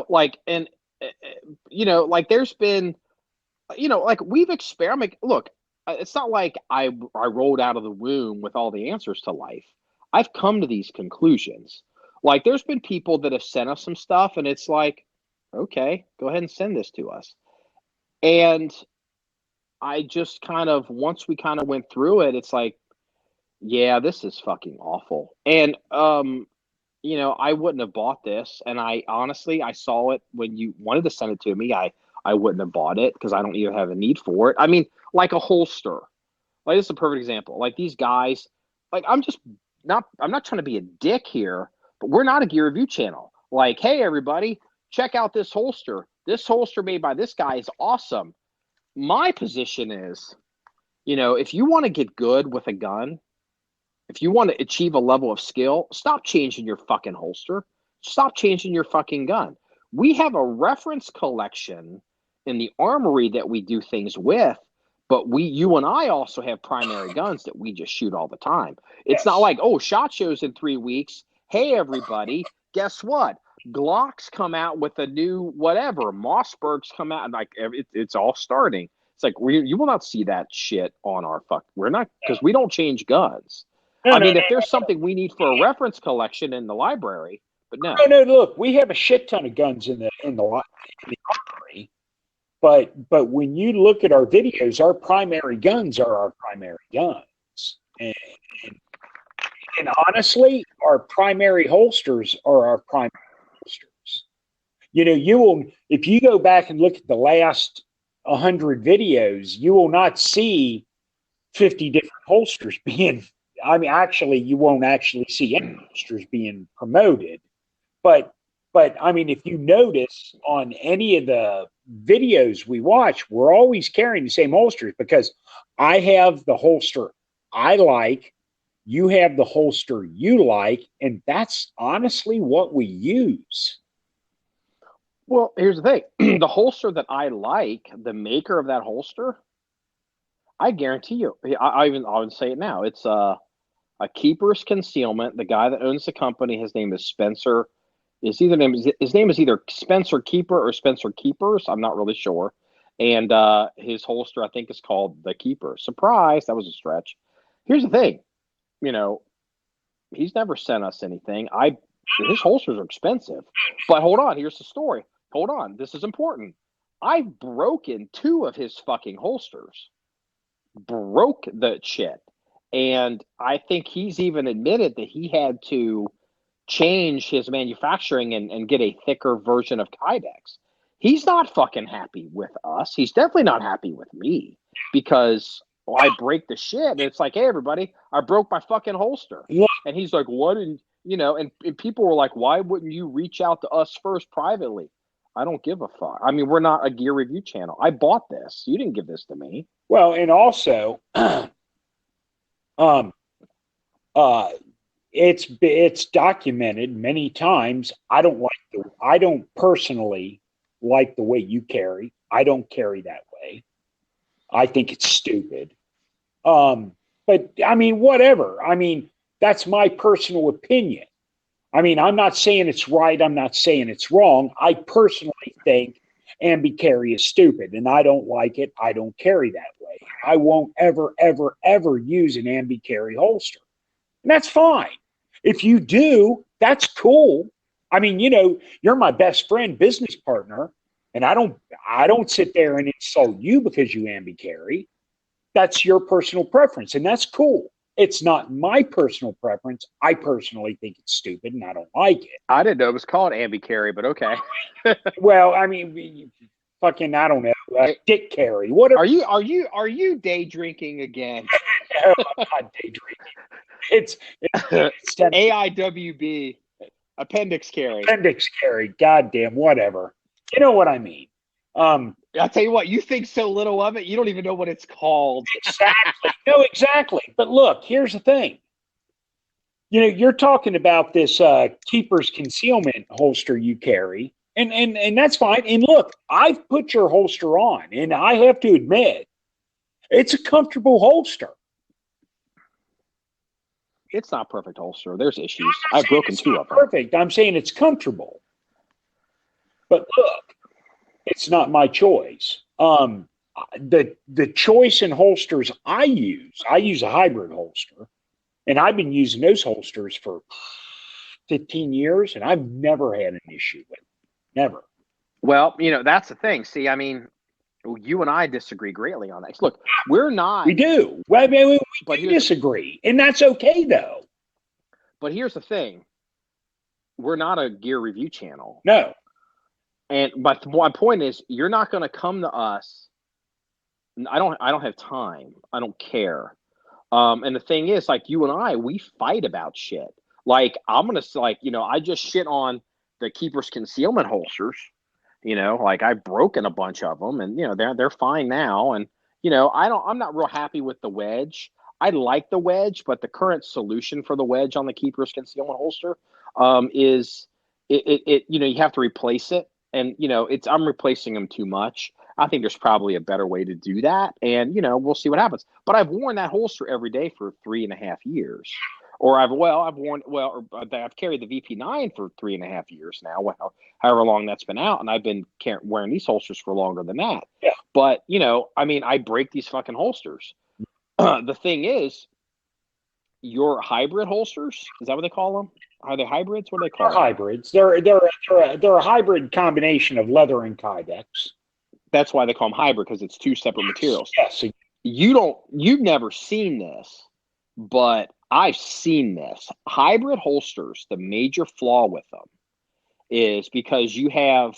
Speaker 2: like, and like there's been, like we've experimented. Look, it's not like I rolled out of the womb with all the answers to life. I've come to these conclusions. Like, there's been people that have sent us some stuff, and it's like, okay, go ahead and send this to us. And I just kind of, once we kind of went through it, it's like, yeah, this is fucking awful. And, I wouldn't have bought this. And I honestly, I saw it when you wanted to send it to me. I wouldn't have bought it because I don't even have a need for it. I mean, like a holster. Like, this is a perfect example. Like, these guys, like, I'm not trying to be a dick here, but we're not a gear review channel. Like, hey, everybody, check out this holster. This holster made by this guy is awesome. My position is, if you want to get good with a gun, if you want to achieve a level of skill, stop changing your fucking holster. Stop changing your fucking gun. We have a reference collection in the armory that we do things with, but you and I also have primary guns that we just shoot all the time. It's not like, oh, SHOT Show's in 3 weeks. Hey, everybody, guess what? Glock's come out with a new whatever. Mossberg's come out, and like it's all starting. It's like, you will not see that shit on our We're not, because we don't change guns. If there's something we need for a reference collection in the library, but no.
Speaker 3: No, look, we have a shit ton of guns in the armory, but when you look at our videos, our primary guns are our primary guns, and honestly, our primary holsters are our primary holsters. You will, if you go back and look at the last 100 videos, you will not see 50 different holsters being. Actually, you won't actually see any holsters being promoted. But if you notice on any of the videos we watch, we're always carrying the same holsters, because I have the holster I like, you have the holster you like, and that's honestly what we use.
Speaker 2: Well, here's the thing. The holster that I like, the maker of that holster, I guarantee you, I would say it now. It's a Keeper's Concealment. The guy that owns the company, his name is Spencer. His name is either Spencer Keeper or Spencer Keepers. I'm not really sure. And his holster, I think, is called the Keeper. Surprise! That was a stretch. Here's the thing. He's never sent us anything. His holsters are expensive. But hold on. Here's the story. Hold on. This is important. I've broken 2 of his fucking holsters. Broke the shit. And I think he's even admitted that he had to change his manufacturing and get a thicker version of Kydex. He's not fucking happy with us. He's definitely not happy with me, because I break the shit. And it's like, hey, everybody, I broke my fucking holster. Yeah. And he's like, what? And, and people were like, why wouldn't you reach out to us first privately? I don't give a fuck. We're not a gear review channel. I bought this. You didn't give this to me.
Speaker 3: Well, and also, it's documented many times. I don't personally like the way you carry. I don't carry that way. I think it's stupid. But whatever. That's my personal opinion. I'm not saying it's right. I'm not saying it's wrong. I personally think ambi-carry is stupid, and I don't like it. I don't carry that way. I won't ever, ever, ever use an ambi-carry holster. And that's fine. If you do, that's cool. I mean, you're my best friend, business partner, and I don't sit there and insult you because you ambi-carry. That's your personal preference, and that's cool. It's not my personal preference. I personally think it's stupid, and I don't like it.
Speaker 2: I didn't know it was called ambi-carry, but okay.
Speaker 3: Well, I mean, fucking, I don't know, dick carry. Whatever.
Speaker 2: Are you day drinking again?
Speaker 3: No, I'm not day drinking. It's
Speaker 2: AIWB, appendix carry.
Speaker 3: Appendix carry. Goddamn, whatever. You know what I mean.
Speaker 2: I'll tell you what, you think so little of it, you don't even know what it's called.
Speaker 3: Exactly. No, exactly. But look, here's the thing. You're talking about this keeper's concealment holster you carry, and that's fine. And look, I've put your holster on, and I have to admit, it's a comfortable holster.
Speaker 2: It's not perfect holster. There's issues. I've broken two of them.
Speaker 3: Perfect. I'm saying it's comfortable. But look, it's not my choice. The choice in holsters I use a hybrid holster, and I've been using those holsters for 15 years, and I've never had an issue with it. Never.
Speaker 2: Well, that's the thing. See, I mean, you and I disagree greatly on this. Look, we're not.
Speaker 3: We do. Well, we disagree, and that's okay, though.
Speaker 2: But here's the thing. We're not a gear review channel.
Speaker 3: No.
Speaker 2: But my point is, you're not going to come to us. I don't have time. I don't care. And the thing is, like, you and I, we fight about shit. Like, I'm going to, like, I just shit on the keeper's concealment holsters. Like, I've broken a bunch of them, and they're fine now. And I'm not real happy with the wedge. I like the wedge, but the current solution for the wedge on the keeper's concealment holster is you have to replace it, and I'm replacing them too much. I think there's probably a better way to do that, and we'll see what happens. But I've worn that holster every day for 3.5 years. Or I've carried the VP9 for 3.5 years now, however long that's been out, and I've been wearing these holsters for longer than that.
Speaker 3: Yeah.
Speaker 2: But I break these fucking holsters. The thing is, your hybrid holsters, is that what they call them? Are they hybrids? What do they call them?
Speaker 3: They're hybrids. They're a hybrid combination of leather and Kydex.
Speaker 2: That's why they call them hybrid, because it's two separate materials.
Speaker 3: Yes.
Speaker 2: You've never seen this, but I've seen this. Hybrid holsters, the major flaw with them is because you have,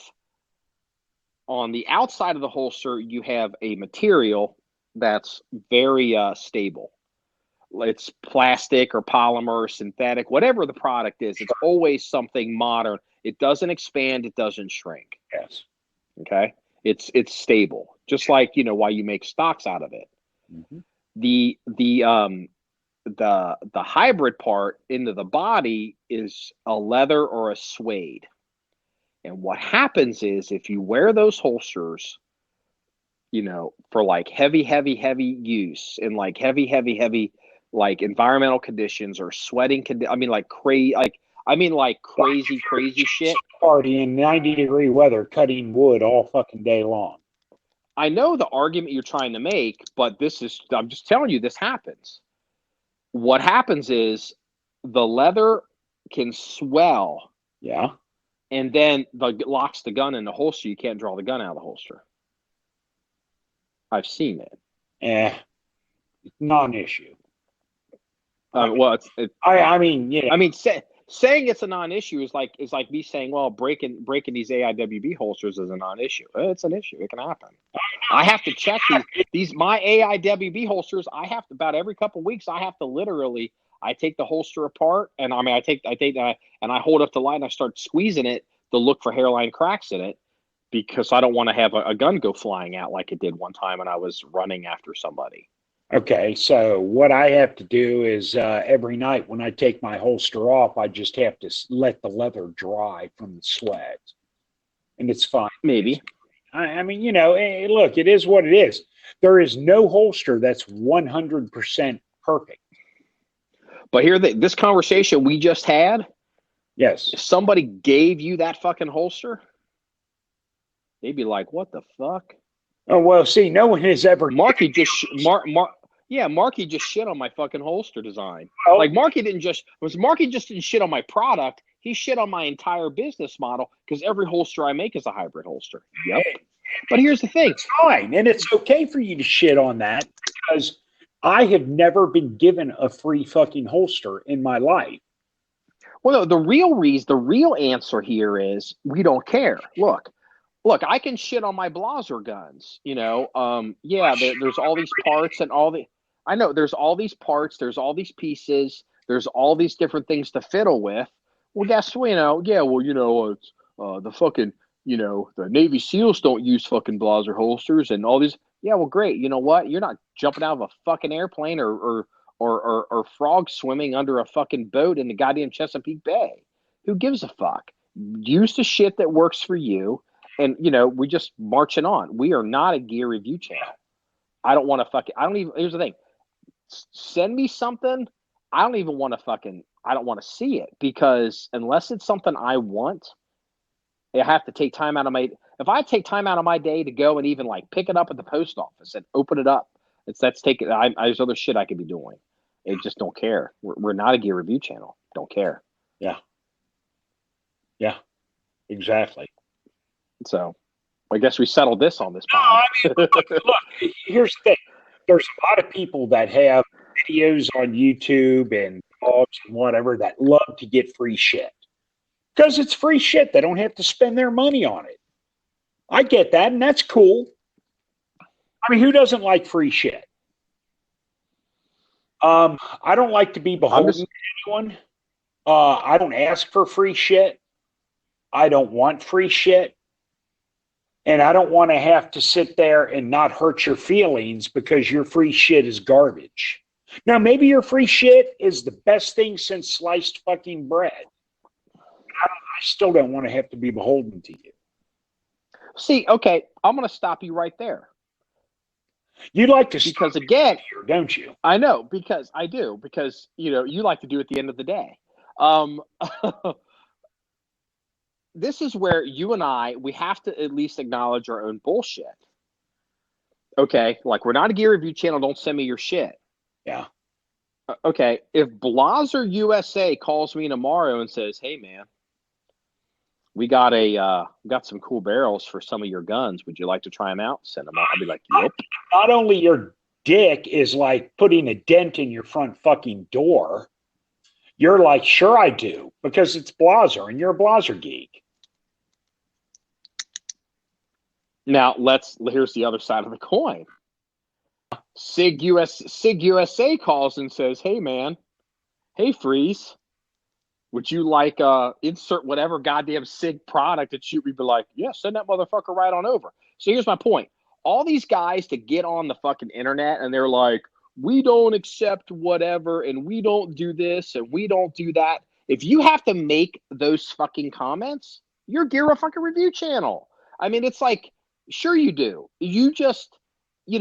Speaker 2: on the outside of the holster, you have a material that's very stable. It's plastic or polymer or synthetic, whatever the product is. It's always something modern. It doesn't expand. It doesn't shrink.
Speaker 3: Yes.
Speaker 2: Okay. It's stable, just like, why you make stocks out of it.
Speaker 3: Mm-hmm.
Speaker 2: The hybrid part into the body is a leather or a suede. And what happens is, if you wear those holsters, for like heavy use and like heavy, like environmental conditions or sweating, crazy shit.
Speaker 3: Party in 90-degree weather, cutting wood all fucking day long.
Speaker 2: I know the argument you're trying to make, but I'm just telling you, this happens. What happens is the leather can swell.
Speaker 3: Yeah.
Speaker 2: And then locks the gun in the holster. You can't draw the gun out of the holster. I've seen it.
Speaker 3: Non-issue.
Speaker 2: Saying it's a non-issue is like me saying, well, breaking these AIWB holsters is a non-issue. It's an issue. It can happen. I have to check these my AIWB holsters. I have to, about every couple of weeks, I have to literally, I take the holster apart, and I take and I hold up the light and I start squeezing it to look for hairline cracks in it, because I don't want to have a gun go flying out like it did one time when I was running after somebody.
Speaker 3: Okay, so what I have to do is every night when I take my holster off, I just have to let the leather dry from the sweat, and it's fine.
Speaker 2: Maybe.
Speaker 3: I mean, look, it is what it is. There is no holster that's 100% perfect.
Speaker 2: But here, this conversation we just had,
Speaker 3: yes,
Speaker 2: if somebody gave you that fucking holster, they'd be like, "What the fuck?"
Speaker 3: Oh, well, see, no one has ever.
Speaker 2: Marky just shit on my fucking holster design.
Speaker 3: Oh.
Speaker 2: Like Marky didn't just shit on my product.
Speaker 1: He shit on my entire business model because every holster I make is a hybrid holster. Yep. But here's the thing.
Speaker 3: It's fine. And it's okay for you to shit on that because I have never been given a free fucking holster in my life.
Speaker 1: Well, no, the real answer here is we don't care. Look, I can shit on my Blaser guns. There's all these parts and I know there's all these parts, there's all these pieces, there's all these different things to fiddle with. Well, guess what? It's the fucking, the Navy SEALs don't use fucking Blaser holsters and all these. Yeah, well, great. You know what? You're not jumping out of a fucking airplane or frog swimming under a fucking boat in the goddamn Chesapeake Bay. Who gives a fuck? Use the shit that works for you. And, we just marching on. We are not a gear review channel. I don't want to here's the thing. Send me something. I don't want to see it because unless it's something I want, I have to take time out of if I take time out of my day to go and even like pick it up at the post office and open it up, there's other shit I could be doing. I just don't care. We're not a gear review channel. Don't care.
Speaker 3: Yeah. Yeah, exactly.
Speaker 1: So I guess we settled this on this podcast.
Speaker 3: Look, here's the thing. There's a lot of people that have videos on YouTube and blogs and whatever that love to get free shit. Because it's free shit. They don't have to spend their money on it. I get that, and that's cool. I mean, who doesn't like free shit? I don't like to be beholden to anyone. I don't ask for free shit. I don't want free shit. And I don't want to have to sit there and not hurt your feelings because your free shit is garbage. Now, maybe your free shit is the best thing since sliced fucking bread. I still don't want to have to be beholden to you.
Speaker 1: See, okay, I'm going to stop you right there.
Speaker 3: You like to
Speaker 1: because again,
Speaker 3: here, don't you?
Speaker 1: I know because I do because you like to do at the end of the day. This is where you and we have to at least acknowledge our own bullshit. Okay, like we're not a gear review channel. Don't send me your shit.
Speaker 3: Yeah.
Speaker 1: Okay, if Blaser USA calls me tomorrow and says, "Hey, man, we got some cool barrels for some of your guns. Would you like to try them out? Send them out." I'll be like, "Yep."
Speaker 3: Not only your dick is like putting a dent in your front fucking door, you're like, "Sure, I do," because it's Blaser and you're a Blaser geek.
Speaker 1: Now here's the other side of the coin. Sig USA calls and says, "Hey, man, hey, Freeze, would you like insert whatever goddamn Sig product that we'd be like, yeah, send that motherfucker right on over." So here's my point. All these guys to get on the fucking internet and they're like, we don't accept whatever and we don't do this and we don't do that. If you have to make those fucking comments, you're Gear fucking Review channel. I mean, it's like, sure you do. You just, you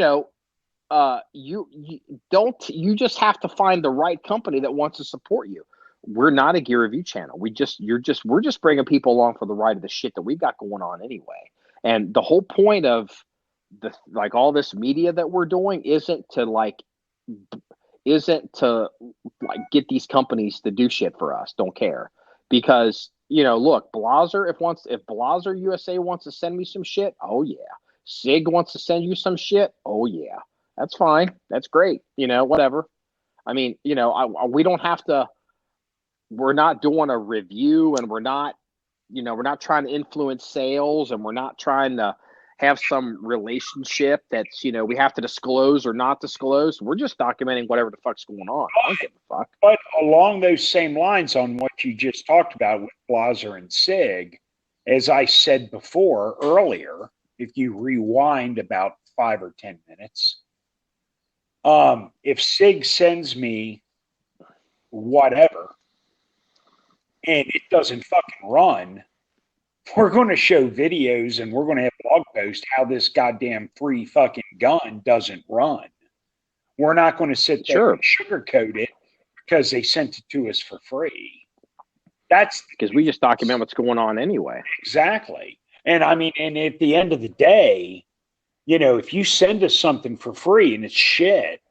Speaker 1: just have to find the right company that wants to support you. We're not a gear review channel. We're just bringing people along for the ride of the shit that we've got going on anyway. And the whole point of all this media that we're doing isn't to get these companies to do shit for us. Don't care. Because, look, Blaser, if Blaser USA wants to send me some shit, oh yeah. Sig wants to send you some shit, oh yeah. That's fine. That's great. Whatever. I mean, we don't have to. We're not doing a review, and we're not trying to influence sales, and we're not trying to have some relationship that's, we have to disclose or not disclose. We're just documenting whatever the fuck's going on. I don't give a fuck.
Speaker 3: But along those same lines on what you just talked about with Blaser and Sig, as I said before earlier, if you rewind about 5 or 10 minutes, if Sig sends me whatever and it doesn't fucking run, we're going to show videos and we're going to have blog posts how this goddamn free fucking gun doesn't run. We're not going to sit there and sugarcoat it because they sent it to us for free. That's
Speaker 1: because we just document what's going on anyway.
Speaker 3: Exactly. And I mean, and at the end of the day, if you send us something for free and it's shit,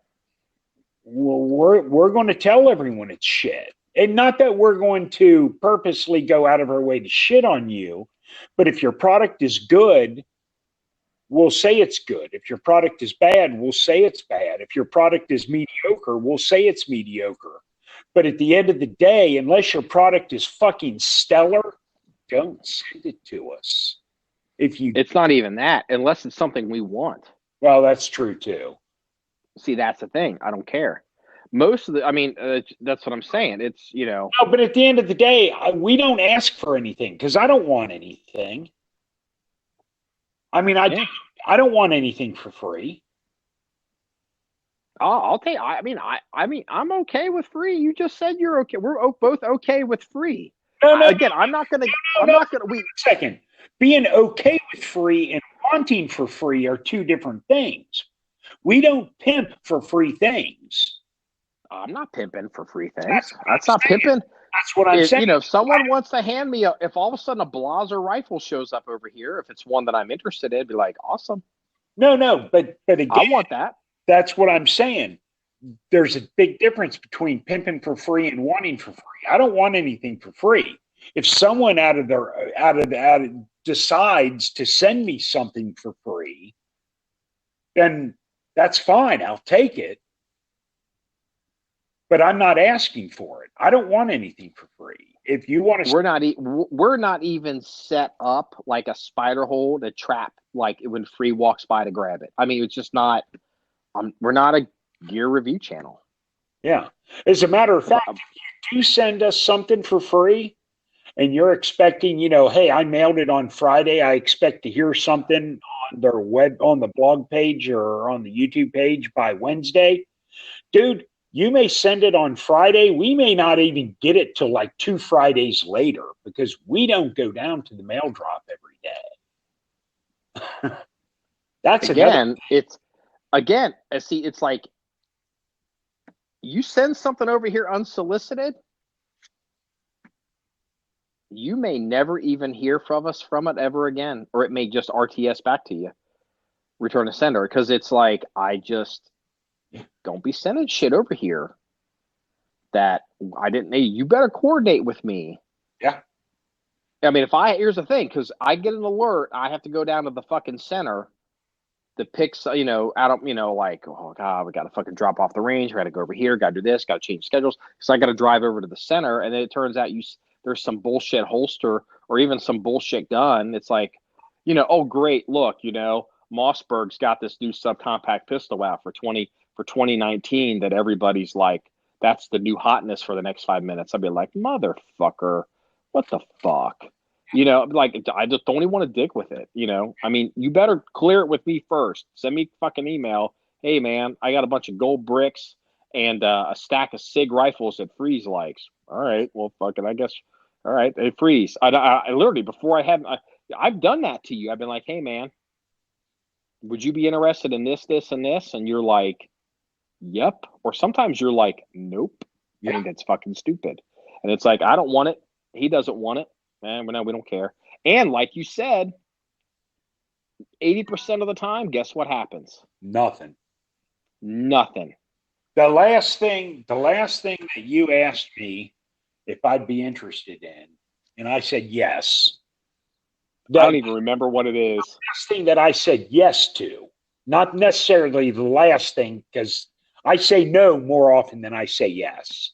Speaker 3: well, we're going to tell everyone it's shit. And not that we're going to purposely go out of our way to shit on you, but if your product is good, we'll say it's good. If your product is bad, we'll say it's bad. If your product is mediocre, we'll say it's mediocre. But at the end of the day, unless your product is fucking stellar, don't send it to us.
Speaker 2: It's not even that, unless it's something we want.
Speaker 3: Well, that's true too.
Speaker 2: See, that's the thing. I don't care. Most of that's what I'm saying. It's,
Speaker 3: No, but at the end of the day, we don't ask for anything because I don't want anything. I mean, I don't want anything for free.
Speaker 2: I'll tell you. I'm okay with free. You just said you're okay. We're both okay with free.
Speaker 3: No.
Speaker 2: Again, I'm not gonna.
Speaker 3: Wait a second. Being okay with free and wanting for free are two different things. We don't pimp for free things.
Speaker 2: I'm not pimping for free things. That's not pimping.
Speaker 3: That's what I'm saying.
Speaker 2: If someone wants to hand me if all of a sudden a Blaser rifle shows up over here, if it's one that I'm interested in, I'd be like, awesome.
Speaker 3: No, but again,
Speaker 2: I want that.
Speaker 3: That's what I'm saying. There's a big difference between pimping for free and wanting for free. I don't want anything for free. If someone out of decides to send me something for free, then that's fine. I'll take it. But I'm not asking for it. I don't want anything for free. If you want to,
Speaker 2: we're not even set up like a spider hole to trap like when free walks by to grab it. I mean, it's just not. We're not a gear review channel.
Speaker 3: Yeah. As a matter of fact, if you do send us something for free, and you're expecting, hey, I mailed it on Friday. I expect to hear something on the blog page or on the YouTube page by Wednesday, dude. You may send it on Friday. We may not even get it till like 2 Fridays later because we don't go down to the mail drop every day. That's it's like you send something over here unsolicited, you may never even hear from us from it ever again, or it may just RTS back to you, return to sender, because it's like don't be sending shit over here that I didn't need. You better coordinate with me. Yeah.
Speaker 2: I mean, here's the thing, because I get an alert, I have to go down to the fucking center to pick, like, oh God, we got to fucking drop off the range. We got to go over here, got to do this, got to change schedules. So I got to drive over to the center. And then it turns out there's some bullshit holster or even some bullshit gun. It's like, oh, great. Look, Mossberg's got this new subcompact pistol out for 2019 that everybody's like, that's the new hotness for the next 5 minutes. I'd be like, motherfucker, what the fuck? I just don't even want to dick with it. I mean, you better clear it with me first. Send me fucking email. Hey man, I got a bunch of gold bricks and a stack of SIG rifles that Freeze likes. All right, well, fucking, I guess. All right, hey, Freeze. I literally, before I've done that to you. I've been like, hey man, would you be interested in this, this, and this? And you're like, yep. Or sometimes you're like, nope. Yeah. I think that's fucking stupid. And it's like, I don't want it. He doesn't want it. Man, we don't care. And like you said, 80% of the time, guess what happens?
Speaker 3: Nothing. The last thing that you asked me if I'd be interested in, and I said yes.
Speaker 2: I don't even remember what it is.
Speaker 3: The last thing that I said yes to, not necessarily the last thing, because I say no more often than I say yes.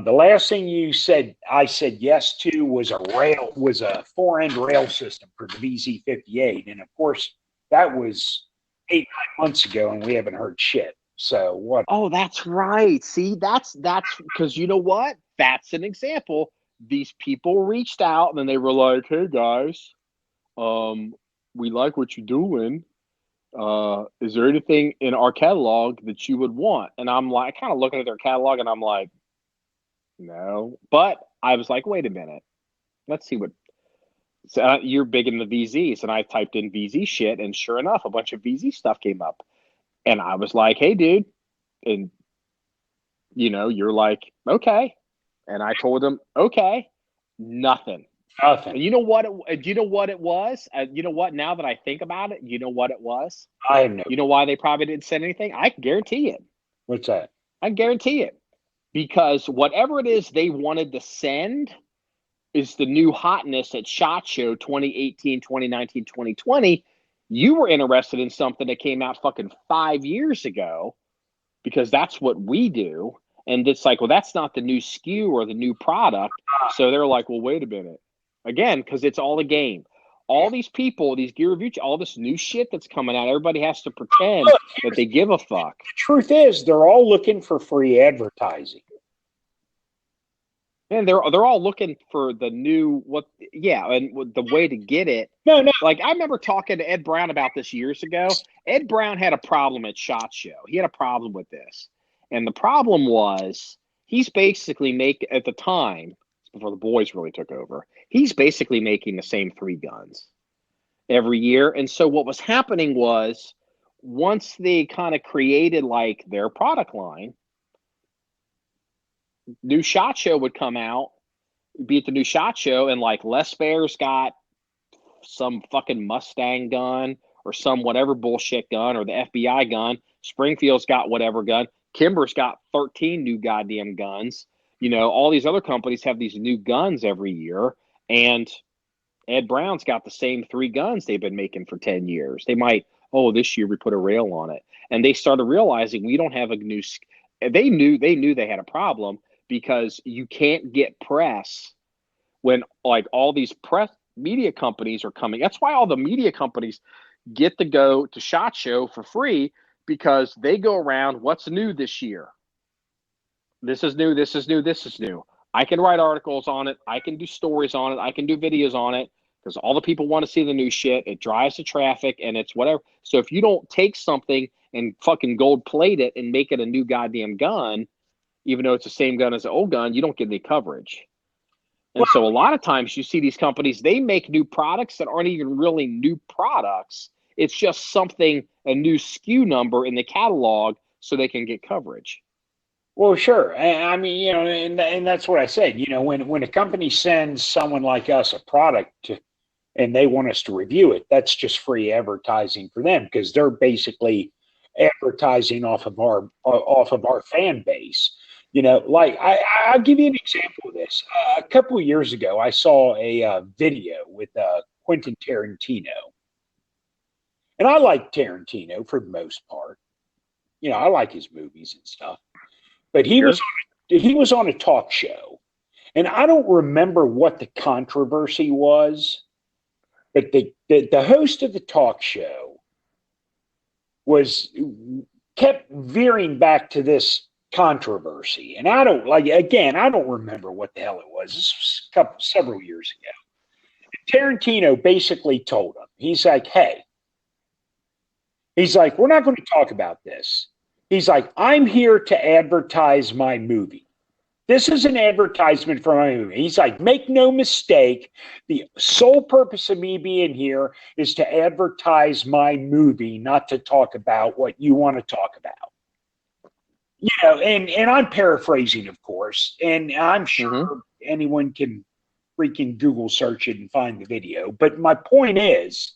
Speaker 3: The last thing you said, I said yes to was a 4-end rail system for the VZ58. And of course, that was 8-9 months ago and we haven't heard shit. So what?
Speaker 2: Oh, that's right. See, that's because you know what? That's an example. These people reached out and then they were like, hey guys, we like what you're doing. Is there anything in our catalog that you would want? And I'm like, kind of looking at their catalog and I'm like, no. But I was like, wait a minute. Let's see what. So you're big into VZs. And I typed in VZ shit. And sure enough, a bunch of VZ stuff came up. And I was like, hey, dude. And, you're like, okay. And I told them, okay. Nothing. And you know what? Do you know what it was? You know what? Now that I think about it, you know what it was?
Speaker 3: I know.
Speaker 2: You know why they probably didn't send anything? I can guarantee it.
Speaker 3: What's that?
Speaker 2: I can guarantee it. because whatever it is they wanted to send is the new hotness at SHOT Show 2018, 2019, 2020. You were interested in something that came out fucking 5 years ago because that's what we do. And it's like, well, that's not the new SKU or the new product. So they're like, well, wait a minute. Again, because it's all a game. All these people, these gear reviews, all this new shit that's coming out, everybody has to pretend that they give a fuck.
Speaker 3: The truth is, they're all looking for free advertising.
Speaker 2: And they're all looking for the new and the way to get it.
Speaker 3: No.
Speaker 2: Like, I remember talking to Ed Brown about this years ago. Ed Brown had a problem at SHOT Show. He had a problem with this. And the problem was he's basically at the time, before the boys really took over, he's basically making the same 3 guns every year. And so what was happening was once they kind of created like their product line, new SHOT Show would come out, be at the new SHOT Show, and like Les Bear's got some fucking Mustang gun or some whatever bullshit gun, or the FBI gun. Springfield's got whatever gun. Kimber's got 13 new goddamn guns. You know, all these other companies have these new guns every year, and Ed Brown's got the same 3 guns they've been making for 10 years. They might, this year we put a rail on it. And they started realizing we don't have a new, they knew they had a problem, because you can't get press when like all these press media companies are coming. That's why all the media companies get to go to SHOT Show for free, because they go around, what's new this year? This is new, this is new, this is new. I can write articles on it. I can do stories on it. I can do videos on it, because all the people want to see the new shit. It drives the traffic, and it's whatever. So if you don't take something and fucking gold plate it and make it a new goddamn gun, even though it's the same gun as the old gun, you don't get any coverage. And so a lot of times you see these companies, they make new products that aren't even really new products. It's just something, a new SKU number in the catalog, so they can get coverage.
Speaker 3: Well, sure. I mean, you know, and that's what I said. You know, when a company sends someone like us a product and they want us to review it, that's just free advertising for them, because they're basically advertising off of our fan base. You know, like I'll give you an example of this. A couple of years ago, I saw a video with Quentin Tarantino, and I like Tarantino for the most part. You know, I like his movies and stuff. But he was on a talk show, and I don't remember what the controversy was, but the host of the talk show kept veering back to this controversy, and I don't remember what the hell it was. This was several years ago. Tarantino basically told him, he's like, hey, he's like, we're not going to talk about this. He's like, I'm here to advertise my movie. This is an advertisement for my movie. He's like, make no mistake, the sole purpose of me being here is to advertise my movie, not to talk about what you want to talk about. You know, and I'm paraphrasing, of course, and I'm sure anyone can freaking Google search it and find the video. But my point is,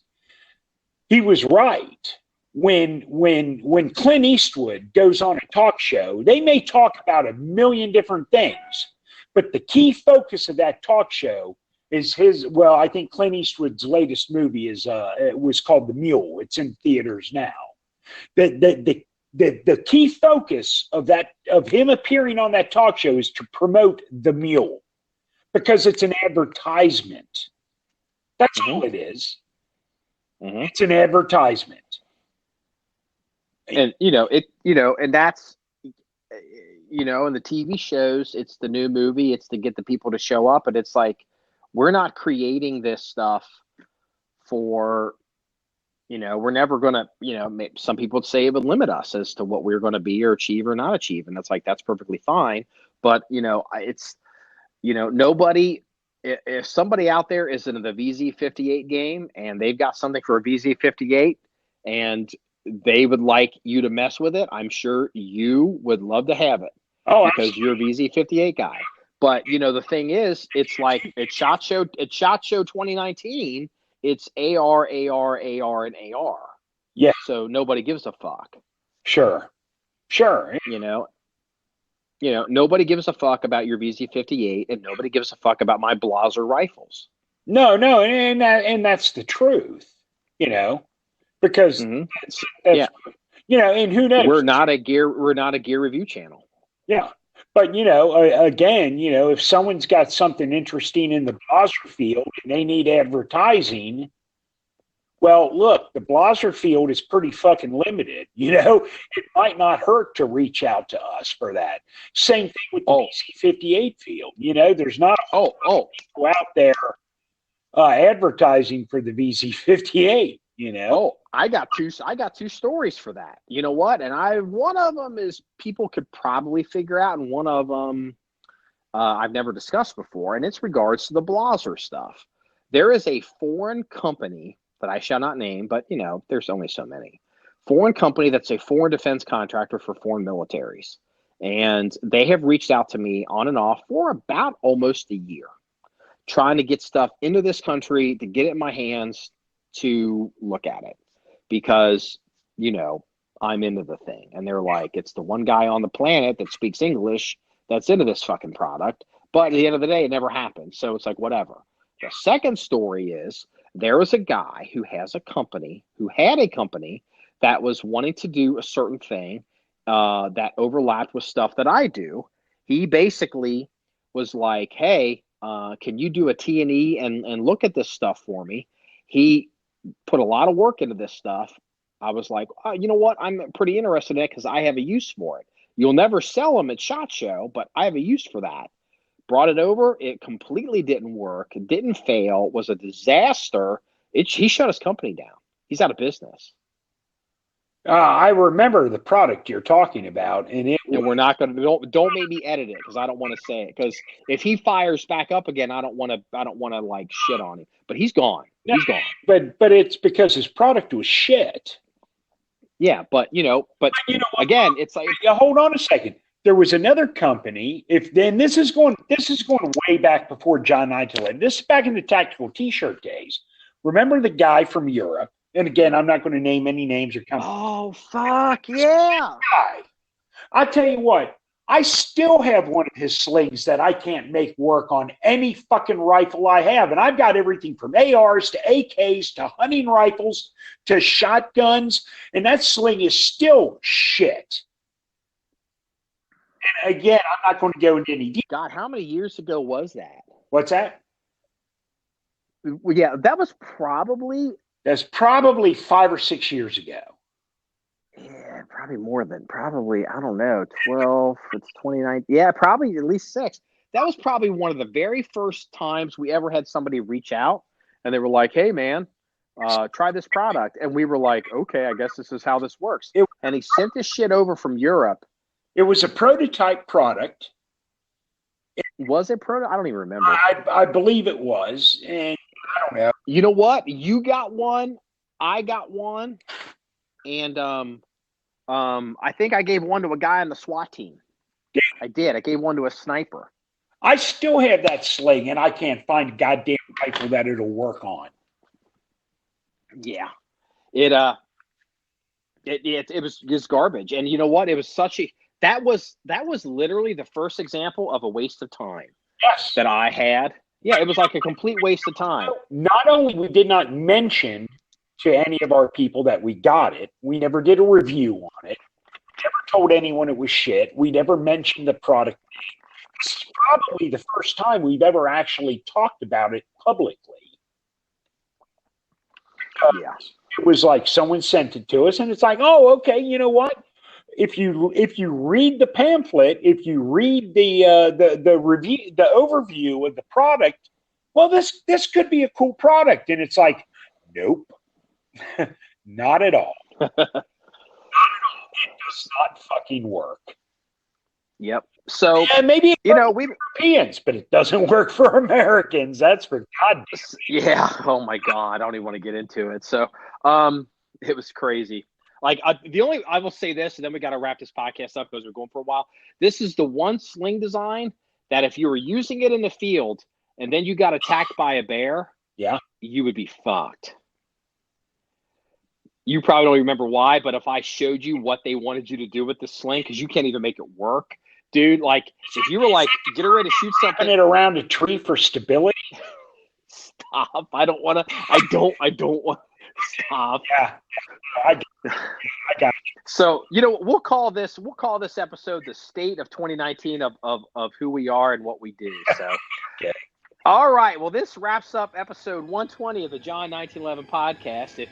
Speaker 3: he was right. When Clint Eastwood goes on a talk show, they may talk about a million different things, but the key focus of that talk show is I think Clint Eastwood's latest movie it was called The Mule. It's in theaters now. The key focus of him appearing on that talk show is to promote The Mule, because it's an advertisement. That's all it is. It's an advertisement.
Speaker 2: And and that's, in the TV shows, it's the new movie, it's to get the people to show up, and it's like, we're not creating this stuff for, we're never going to, some people would say it would limit us as to what we're going to be or achieve or not achieve, and that's perfectly fine. But it's, nobody, if somebody out there is in the VZ58 game and they've got something for a VZ58 and they would like you to mess with it, I'm sure you would love to have it. Because absolutely. You're a VZ58 guy. But the thing is, it's like at SHOT Show 2019, it's AR, and AR.
Speaker 3: Yeah.
Speaker 2: So nobody gives a fuck.
Speaker 3: Sure.
Speaker 2: nobody gives a fuck about your VZ58, and nobody gives a fuck about my Blaser rifles.
Speaker 3: No, and that's the truth, because that's and who knows?
Speaker 2: We're not a gear review channel.
Speaker 3: Yeah. But, again, if someone's got something interesting in the Blaser field and they need advertising, well, look, the Blaser field is pretty fucking limited. It might not hurt to reach out to us for that. Same thing with the VZ58 field. There's not a whole lot of people out there advertising for the VZ58.
Speaker 2: I got two stories for that. You know what? And one of them is people could probably figure out, and one of them I've never discussed before, and it's regards to the Blaser stuff. There is a foreign company that I shall not name, but there's only so many. Foreign company that's a foreign defense contractor for foreign militaries, and they have reached out to me on and off for about almost a year, trying to get stuff into this country, to get it in my hands, to look at it, because I'm into the thing, and they're like, it's the one guy on the planet that speaks English that's into this fucking product, but at the end of the day it never happened, so it's like whatever. The second story is there was a guy who had a company that was wanting to do a certain thing that overlapped with stuff that I do. He basically was like, hey, can you do a T&E and look at this stuff for me? He put a lot of work into this stuff. I was like, oh, you know what? I'm pretty interested in it because I have a use for it. You'll never sell them at SHOT Show, but I have a use for that. Brought it over. It completely didn't work. It didn't fail. It was a disaster. He shut his company down. He's out of business.
Speaker 3: I remember the product you're talking about, and
Speaker 2: we're not going to. Don't make me edit it because I don't want to say it. Because if he fires back up again, I don't want to like shit on him. But he's gone. He's gone.
Speaker 3: But it's because his product was shit.
Speaker 2: Yeah, but again, it's like,
Speaker 3: hold on a second. There was another company. This is going way back before John1911. This is back in the tactical T-shirt days. Remember the guy from Europe? And again, I'm not going to name any names or companies.
Speaker 2: Oh, fuck, yeah.
Speaker 3: I'll tell you what. I still have one of his slings that I can't make work on any fucking rifle I have. And I've got everything from ARs to AKs to hunting rifles to shotguns. And that sling is still shit. And again, I'm not going to go into any detail.
Speaker 2: God, how many years ago was that?
Speaker 3: What's that?
Speaker 2: Well, yeah, that's probably
Speaker 3: 5 or 6 years ago.
Speaker 2: Yeah, probably, I don't know, 12, it's 29. Yeah, probably at least 6. That was probably one of the very first times we ever had somebody reach out, and they were like, hey, man, try this product. And we were like, okay, I guess this is how this works. And he sent this shit over from Europe.
Speaker 3: It was a prototype product.
Speaker 2: Was it prototype? I don't even remember.
Speaker 3: I believe it was, and I don't know.
Speaker 2: You know what? You got one. I got one. And I think I gave one to a guy on the SWAT team.
Speaker 3: Yeah.
Speaker 2: I did. I gave one to a sniper.
Speaker 3: I still have that sling, and I can't find a goddamn rifle that it'll work on.
Speaker 2: Yeah. It was just garbage. And you know what? It was that was literally the first example of a waste of time.
Speaker 3: Yes.
Speaker 2: That I had. Yeah, it was like a complete waste of time.
Speaker 3: Not only we did not mention to any of our people that we got it, we never did a review on it. We never told anyone it was shit. We never mentioned the product name. This is probably the first time we've ever actually talked about it publicly.
Speaker 2: Yeah.
Speaker 3: It was like someone sent it to us, and it's like, oh, okay, you know what? If you read the pamphlet, if you read the review, the overview of the product, well, this could be a cool product. And it's like, nope, not at all. Not at all. It does not fucking work.
Speaker 2: Yep. So
Speaker 3: maybe
Speaker 2: we
Speaker 3: Europeans, but it doesn't work for Americans. That's for God.
Speaker 2: Yeah. Oh my God. I don't even want to get into it. So it was crazy. Like I will say this, and then we got to wrap this podcast up because we're going for a while. This is the one sling design that if you were using it in the field and then you got attacked by a bear,
Speaker 3: yeah,
Speaker 2: you would be fucked. You probably don't remember why, but if I showed you what they wanted you to do with the sling, because you can't even make it work, dude. Like, if you were like getting ready to shoot something,
Speaker 3: Putting it around a tree for stability.
Speaker 2: stop. I don't want. Stop.
Speaker 3: Yeah, I got you.
Speaker 2: So, we'll call this episode the state of 2019 of who we are and what we do. So,
Speaker 3: Yeah.
Speaker 2: All right. Well, this wraps up episode 120 of the John 1911 podcast. If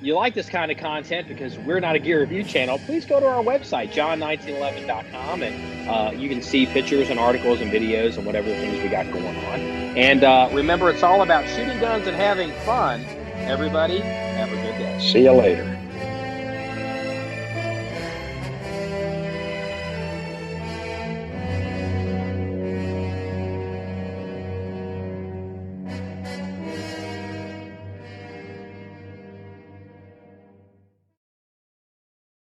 Speaker 2: you like this kind of content, because we're not a gear review channel, please go to our website, John1911.com, and you can see pictures and articles and videos and whatever things we got going on. And remember, it's all about shooting guns and having fun. Everybody, have a good day.
Speaker 3: See you later.